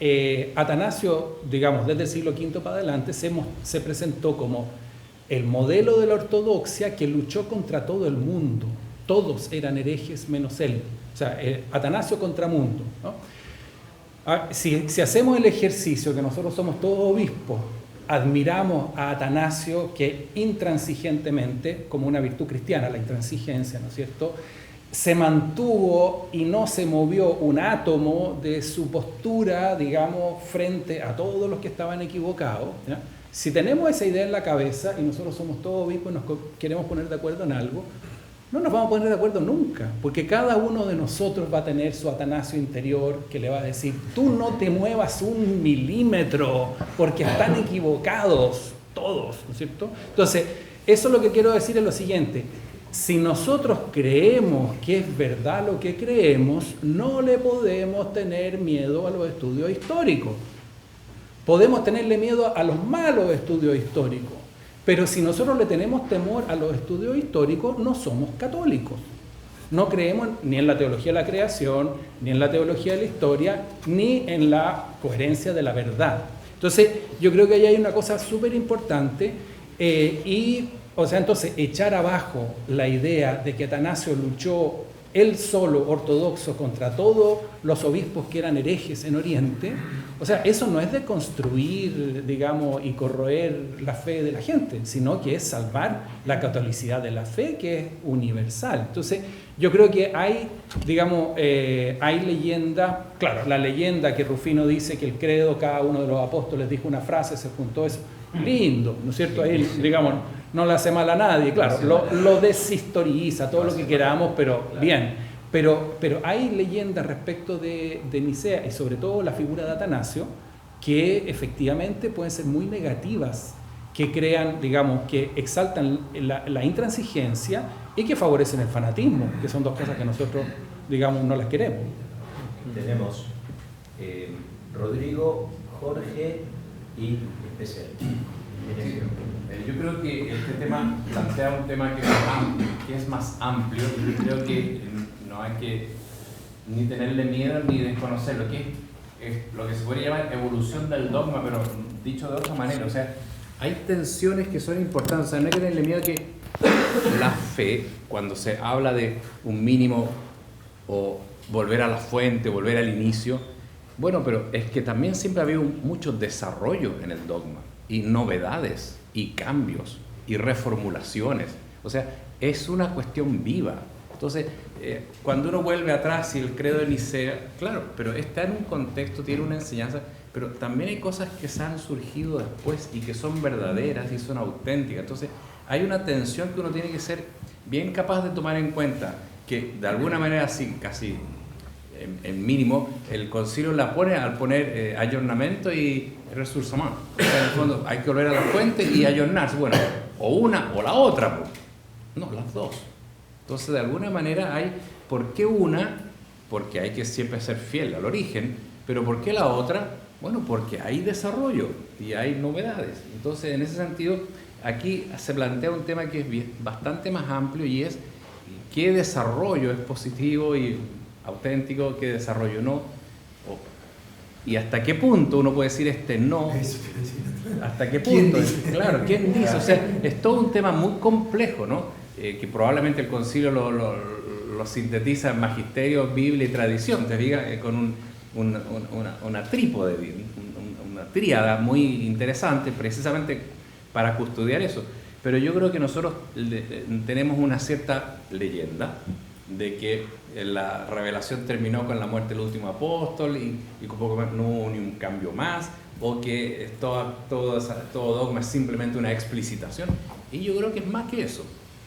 Atanasio, digamos, desde el siglo V para adelante se presentó como el modelo de la ortodoxia que luchó contra todo el mundo. Todos eran herejes menos él. O sea, Atanasio contra mundo, ¿no? Si hacemos el ejercicio, que nosotros somos todos obispos, admiramos a Atanasio que intransigentemente, como una virtud cristiana, la intransigencia, ¿no es cierto?, se mantuvo y no se movió un átomo de su postura, digamos, frente a todos los que estaban equivocados, ¿ya? Si tenemos esa idea en la cabeza y nosotros somos todos obispos y nos queremos poner de acuerdo en algo, no nos vamos a poner de acuerdo nunca, porque cada uno de nosotros va a tener su Atanasio interior que le va a decir, tú no te muevas 1 milímetro, porque están equivocados todos, ¿no es cierto? Entonces, eso lo que quiero decir es lo siguiente: si nosotros creemos que es verdad lo que creemos, no le podemos tener miedo a los estudios históricos. Podemos tenerle miedo a los malos estudios históricos, pero si nosotros le tenemos temor a los estudios históricos, no somos católicos. No creemos ni en la teología de la creación, ni en la teología de la historia, ni en la coherencia de la verdad. Entonces, yo creo que ahí hay una cosa súper importante entonces, echar abajo la idea de que Atanasio luchó él solo, ortodoxo, contra todos los obispos que eran herejes en Oriente, o sea, eso no es de construir, digamos, y corroer la fe de la gente, sino que es salvar la catolicidad de la fe, que es universal. Entonces, yo creo que hay, digamos, hay leyenda, claro, la leyenda que Rufino dice que el credo, cada uno de los apóstoles dijo una frase, se juntó eso, lindo, ¿no es cierto? Ahí, digamos, no le hace mal a nadie, claro, lo deshistoriza, todo lo que queramos, pero bien. Pero hay leyendas respecto de Nicea y sobre todo la figura de Atanasio que efectivamente pueden ser muy negativas, que crean, digamos, que exaltan la intransigencia y que favorecen el fanatismo, que son dos cosas que nosotros, digamos, no las queremos. Tenemos Rodrigo, Jorge y Especial. Yo creo que este tema plantea un tema que es más amplio y creo que no hay que ni tenerle miedo ni desconocerlo, que es lo que se puede llamar evolución del dogma, pero dicho de otra manera. O sea, hay tensiones que son importantes. O sea, no hay que tenerle miedo que la fe, cuando se habla de un mínimo o volver a la fuente, volver al inicio, bueno, pero es que también siempre ha habido mucho desarrollo en el dogma y novedades y cambios y reformulaciones. O sea, es una cuestión viva. Entonces, cuando uno vuelve atrás y el credo de Nicea, claro, pero está en un contexto, tiene una enseñanza, pero también hay cosas que se han surgido después y que son verdaderas y son auténticas. Entonces, hay una tensión que uno tiene que ser bien capaz de tomar en cuenta, que de alguna manera, así, casi en mínimo, el concilio la pone al poner ayornamiento y resursament. O sea, en el fondo hay que volver a la fuente y ayornarse. Bueno, o una o la otra. No, las dos. Entonces, de alguna manera hay, ¿por qué una? Porque hay que siempre ser fiel al origen, pero ¿por qué la otra? Bueno, porque hay desarrollo y hay novedades. Entonces, en ese sentido, aquí se plantea un tema que es bastante más amplio y es qué desarrollo es positivo y auténtico, qué desarrollo no, y hasta qué punto uno puede decir no, hasta qué punto, claro, ¿quién dice? O sea, es todo un tema muy complejo, ¿no? Que probablemente el concilio lo sintetiza en magisterio, Biblia y tradición, te diga, con una trípode, una tríada muy interesante, precisamente para custodiar eso. Pero yo creo que nosotros tenemos una cierta leyenda de que la revelación terminó con la muerte del último apóstol y con poco más, no hubo ni un cambio más, o que todo dogma es simplemente una explicitación. Y yo creo que es más que eso.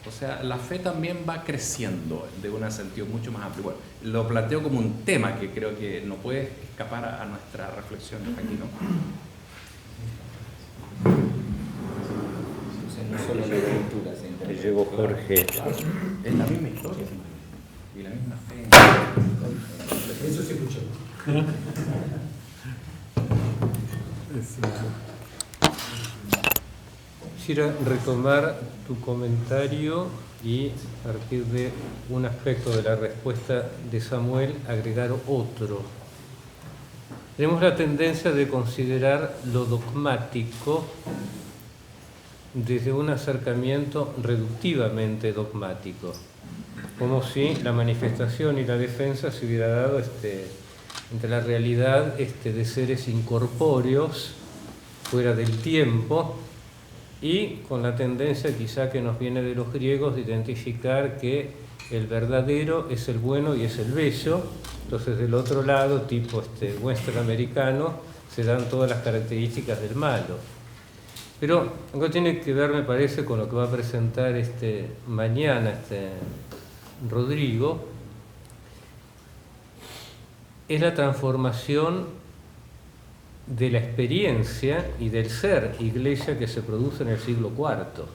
O sea, la fe también va creciendo de un sentido mucho más amplio. Bueno, lo planteo como un tema que creo que no puede escapar a nuestra reflexión aquí, ¿no? No solo la escritura, te llegó Jorge. Es la misma historia. y la misma fe. Eso se escuchó. Quisiera retomar tu comentario y a partir de un aspecto de la respuesta de Samuel agregar otro. Tenemos la tendencia de considerar lo dogmático desde un acercamiento reductivamente dogmático, como si la manifestación y la defensa se hubiera dado entre la realidad de seres incorpóreos, fuera del tiempo, y con la tendencia quizá que nos viene de los griegos de identificar que el verdadero es el bueno y es el bello. Entonces del otro lado, tipo western americano, se dan todas las características del malo. Pero algo tiene que ver, me parece, con lo que va a presentar mañana Rodrigo, es la transformación de la experiencia y del ser iglesia que se produce en el siglo IV.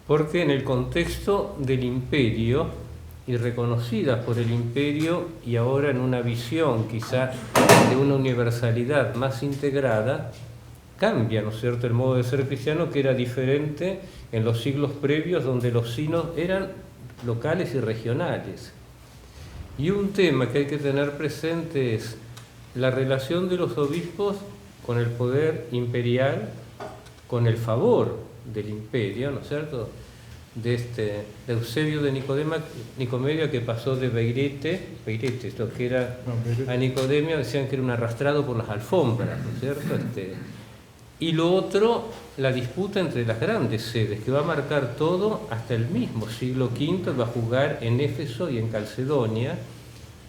Porque en el contexto del imperio, y reconocidas por el imperio, y ahora en una visión quizá de una universalidad más integrada, cambia, ¿no es cierto?, el modo de ser cristiano, que era diferente en los siglos previos, donde los signos eran locales y regionales. Y un tema que hay que tener presente es la relación de los obispos con el poder imperial, con el favor del imperio, ¿no es cierto?, de Eusebio de Nicomedia, que pasó de Beirete, esto que era a Nicodemia, decían que era un arrastrado por las alfombras, ¿no es cierto? Y lo otro, la disputa entre las grandes sedes, que va a marcar todo hasta el mismo siglo V, va a jugar en Éfeso y en Calcedonia,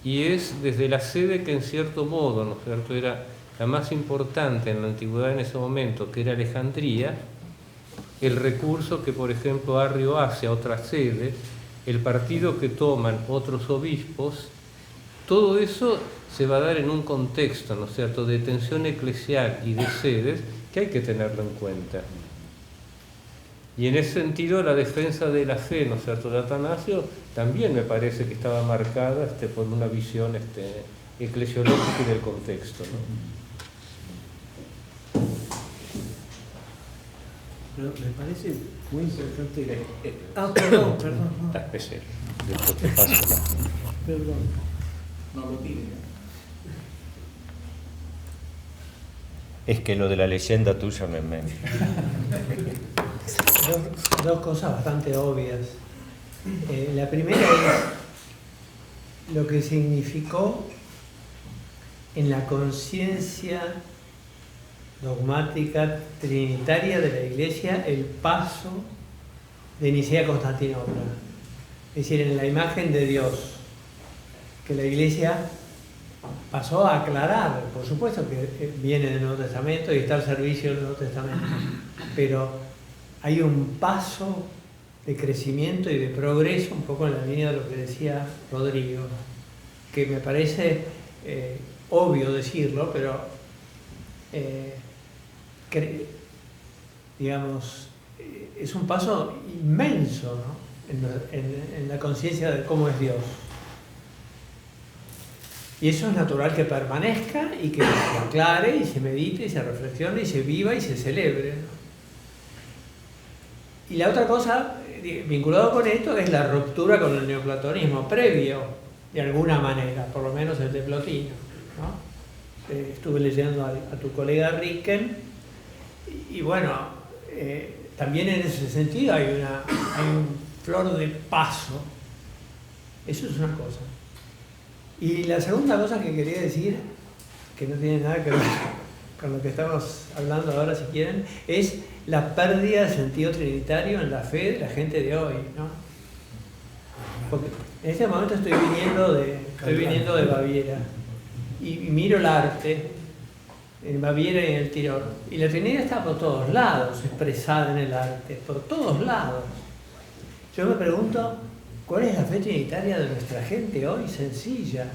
y es desde la sede que en cierto modo, ¿no es cierto?, era la más importante en la antigüedad en ese momento, que era Alejandría, el recurso que, por ejemplo, Arrio hace a otra sede, el partido que toman otros obispos, todo eso se va a dar en un contexto, ¿no es cierto?, de tensión eclesial y de sedes que hay que tenerlo en cuenta. Y en ese sentido la defensa de la fe, ¿no es cierto?, de Atanasio también me parece que estaba marcada por una visión eclesiológica y del contexto, ¿no? Pero me parece muy importante. Perdón. Está especial. Después te paso la... Perdón. No lo pide. Es que lo de la leyenda tuya me... Dos cosas bastante obvias. La primera es lo que significó en la conciencia dogmática trinitaria de la Iglesia el paso de Nicea a Constantinopla. Es decir, en la imagen de Dios, que la Iglesia pasó a aclarar, por supuesto que viene del Nuevo Testamento y está al servicio del Nuevo Testamento, pero hay un paso de crecimiento y de progreso, un poco en la línea de lo que decía Rodrigo, que me parece obvio decirlo, pero digamos, es un paso inmenso, ¿no?, en la conciencia de cómo es Dios. Y eso es natural que permanezca y que se aclare y se medite y se reflexione y se viva y se celebre, ¿no? Y la otra cosa, vinculado con esto, es la ruptura con el neoplatonismo previo, de alguna manera, por lo menos el de Plotino, ¿no? Estuve leyendo a tu colega Ricken y bueno, también en ese sentido hay un flor de paso. Eso es una cosa. Y la segunda cosa que quería decir, que no tiene nada que ver con lo que estamos hablando ahora, si quieren, es la pérdida de sentido trinitario en la fe de la gente de hoy, ¿no? Porque en este momento estoy viniendo de Baviera y miro el arte en Baviera y en el Tirol, y la Trinidad está por todos lados, expresada en el arte, por todos lados. Yo me pregunto, ¿cuál es la fe trinitaria de nuestra gente hoy, sencilla,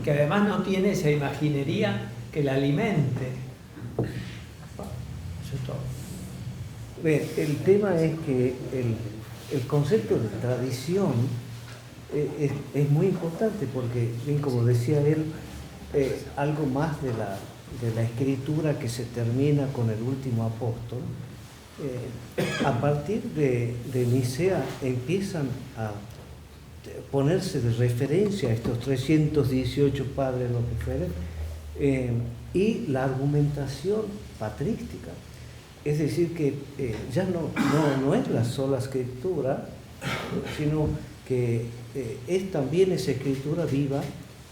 que además no tiene esa imaginería que la alimente? Eso es todo. Bien, el tema es que el concepto de tradición es muy importante porque, bien como decía él, algo más de la escritura que se termina con el último apóstol, a partir de Nicea empiezan a ponerse de referencia a estos 318 padres, lo que fueren, y la argumentación patrística. Es decir, que ya no es la sola escritura, sino que es también esa escritura viva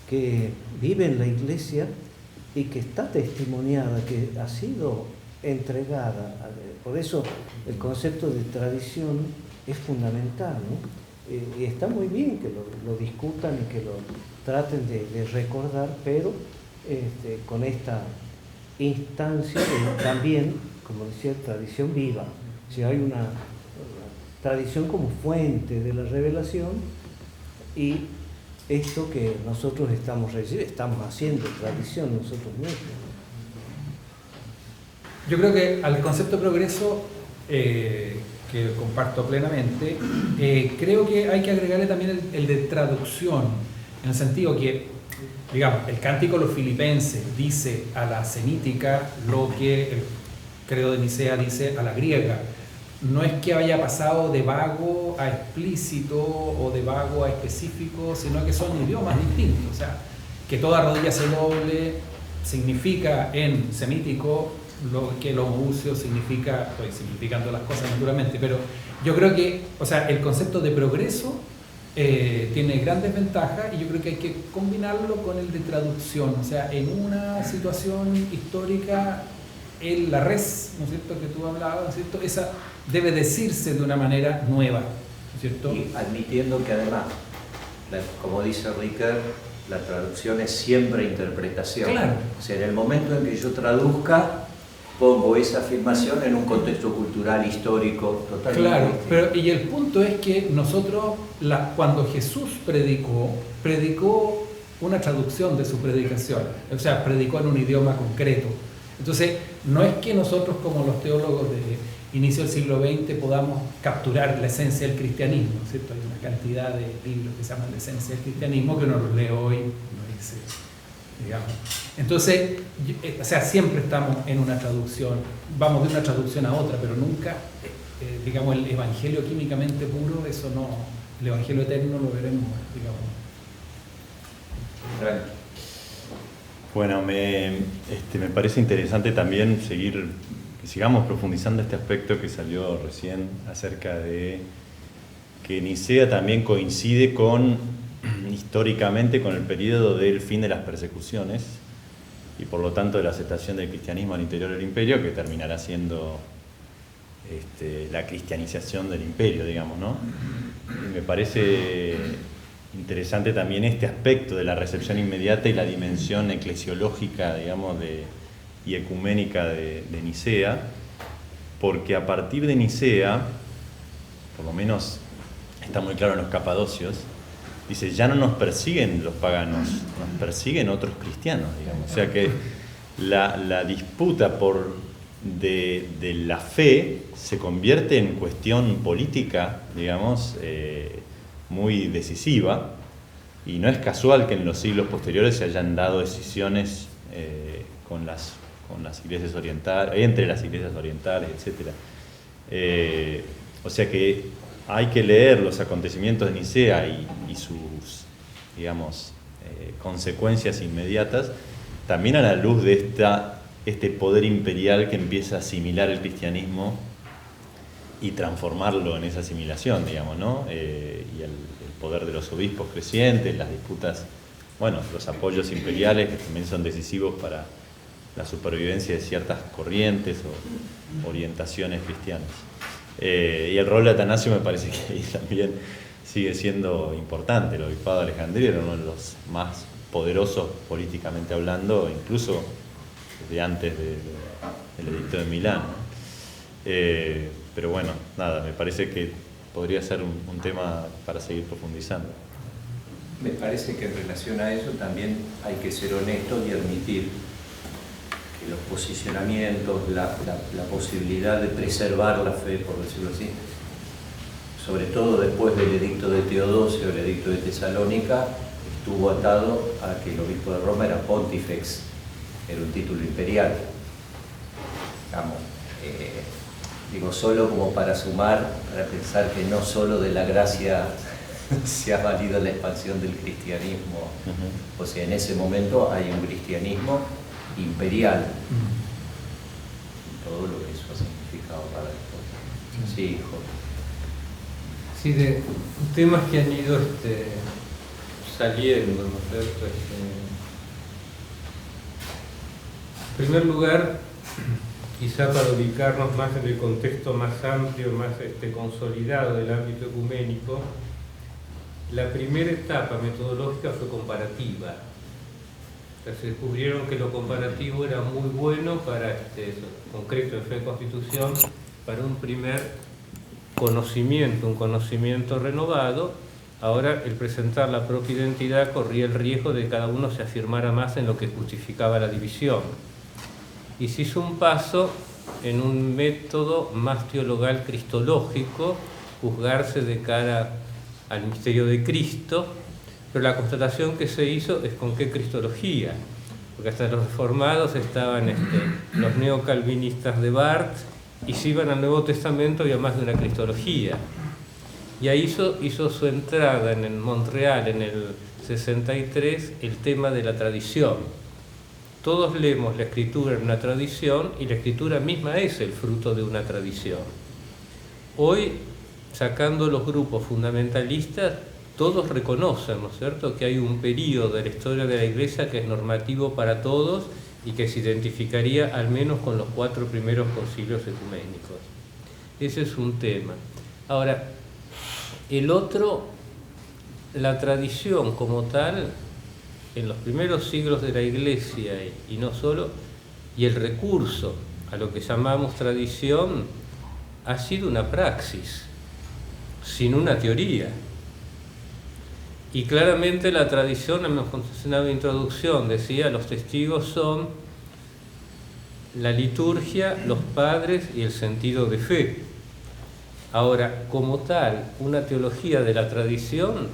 que vive en la Iglesia y que está testimoniada, que ha sido entregada. Por eso el concepto de tradición es fundamental, ¿no? Y está muy bien que lo discutan y que lo traten de recordar, pero con esta instancia de también, como decía, tradición viva. Si hay una tradición como fuente de la revelación, y esto que nosotros estamos haciendo tradición nosotros mismos. Yo creo que al concepto de progreso, que comparto plenamente, creo que hay que agregarle también el de traducción, en el sentido que, digamos, el Cántico de los Filipenses dice a la semítica lo que el credo de Nicea dice a la griega. No es que haya pasado de vago a explícito o de vago a específico, sino que son idiomas distintos. O sea, que toda rodilla se doble significa en semítico lo que el homoousion significa, estoy simplificando las cosas naturalmente, pero yo creo que, o sea, el concepto de progreso tiene grandes ventajas y yo creo que hay que combinarlo con el de traducción. O sea, en una situación histórica, la res, ¿no es cierto?, que tú hablabas, ¿no es cierto?, esa debe decirse de una manera nueva, ¿no es cierto? Y admitiendo que además, como dice Ricker, la traducción es siempre interpretación. Claro. O sea, en el momento en que yo traduzca, pongo esa afirmación en un contexto cultural, histórico, totalmente Claro, distinto. pero y el punto es que nosotros, cuando Jesús predicó una traducción de su predicación, o sea, predicó en un idioma concreto. Entonces, no es que nosotros como los teólogos de inicio del siglo XX podamos capturar la esencia del cristianismo, ¿no es cierto? Hay una cantidad de libros que se llaman la esencia del cristianismo que uno los lee hoy, uno dice, digamos. Entonces, o sea, siempre estamos en una traducción, vamos de una traducción a otra, pero nunca, digamos, el evangelio químicamente puro, eso no, el evangelio eterno lo veremos, digamos. Frank. Bueno, me parece interesante también que sigamos profundizando este aspecto que salió recién acerca de que Nicea también coincide históricamente con el periodo del fin de las persecuciones y por lo tanto de la aceptación del cristianismo al interior del imperio, que terminará siendo la cristianización del imperio, digamos, ¿no? Y me parece interesante también este aspecto de la recepción inmediata y la dimensión eclesiológica, digamos, y ecuménica de Nicea, porque a partir de Nicea, por lo menos está muy claro en los capadocios, dice, ya no nos persiguen los paganos, nos persiguen otros cristianos, digamos. O sea que la disputa de la fe se convierte en cuestión política, digamos, muy decisiva, y no es casual que en los siglos posteriores se hayan dado decisiones con las iglesias orientales, entre las iglesias orientales, etc. O sea que hay que leer los acontecimientos de Nicea y sus, digamos, consecuencias inmediatas también a la luz de este poder imperial que empieza a asimilar el cristianismo y transformarlo en esa asimilación, digamos, ¿no? Y el poder de los obispos crecientes, las disputas, bueno, los apoyos imperiales que también son decisivos para la supervivencia de ciertas corrientes o orientaciones cristianas. Y el rol de Atanasio me parece que ahí también sigue siendo importante. El obispado de Alejandría era uno de los más poderosos políticamente hablando, incluso desde antes del edicto de Milán, ¿no? Pero bueno, nada, me parece que podría ser un tema para seguir profundizando. Me parece que en relación a eso también hay que ser honestos y admitir que los posicionamientos, la posibilidad de preservar la fe, por decirlo así, sobre todo después del edicto de Teodosio, el edicto de Tesalónica, estuvo atado a que el obispo de Roma era pontifex, era un título imperial. Digamos, digo solo como para sumar, para pensar que no solo de la gracia se ha valido la expansión del cristianismo, o sea, en ese momento hay un cristianismo imperial, todo lo que eso ha significado para esto. Sí, hijo. Sí, de temas que han ido saliendo, ¿no es cierto? En primer lugar, quizá para ubicarnos más en el contexto más amplio, más consolidado del ámbito ecuménico, la primera etapa metodológica fue comparativa. O sea, se descubrieron que lo comparativo era muy bueno para, concreto en fe y constitución, para un primer conocimiento, un conocimiento renovado. Ahora el presentar la propia identidad corría el riesgo de que cada uno se afirmara más en lo que justificaba la división. Y se hizo un paso en un método más teologal cristológico, juzgarse de cara al misterio de Cristo, pero la constatación que se hizo es con qué cristología, porque hasta los reformados estaban los neocalvinistas de Barth, y se iban al Nuevo Testamento había más de una cristología. Y ahí hizo su entrada en Montreal en el 63 el tema de la tradición. Todos leemos la escritura en una tradición y la escritura misma es el fruto de una tradición. Hoy, sacando los grupos fundamentalistas, todos reconocen, ¿no es cierto?, que hay un periodo de la historia de la Iglesia que es normativo para todos y que se identificaría al menos con los 4 primeros concilios ecuménicos. Ese es un tema. Ahora, el otro, la tradición como tal, en los primeros siglos de la Iglesia y no solo, y el recurso a lo que llamamos tradición ha sido una praxis, sin una teoría. Y claramente la tradición, hemos mencionado en la introducción, decía, los testigos son la liturgia, los padres y el sentido de fe. Ahora, como tal, una teología de la tradición,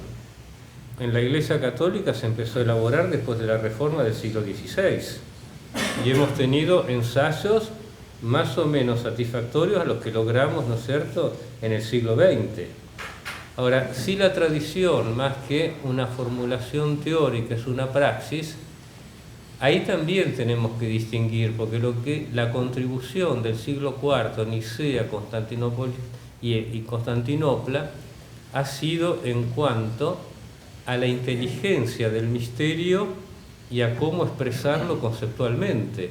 en la Iglesia Católica se empezó a elaborar después de la Reforma del siglo XVI. Y hemos tenido ensayos más o menos satisfactorios a los que logramos, ¿no es cierto?, en el siglo XX. Ahora, si la tradición, más que una formulación teórica, es una praxis, ahí también tenemos que distinguir, porque la contribución del siglo IV, Nicea, Constantinopla y Constantinopla, ha sido en cuanto a la inteligencia del misterio y a cómo expresarlo conceptualmente.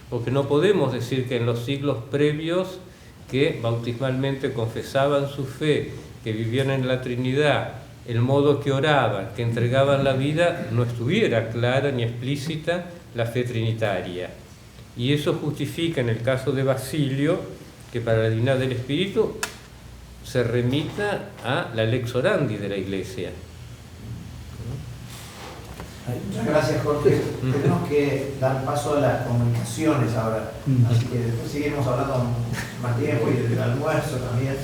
Porque no podemos decir que en los siglos previos, que bautismalmente confesaban su fe, que vivían en la Trinidad, el modo que oraban, que entregaban la vida, no estuviera clara ni explícita la fe trinitaria. Y eso justifica en el caso de Basilio que para la divinidad del Espíritu se remita a la lex orandi de la Iglesia. Muchas gracias, Jorge. Tenemos que dar paso a las comunicaciones ahora, así que después seguiremos hablando más tiempo y del almuerzo también,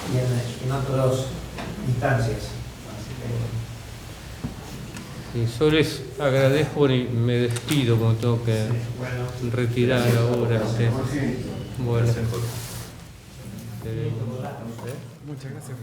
y en otras instancias. Sí, yo les agradezco y me despido, como tengo que retirar ahora. Sí. Bueno. Muchas gracias.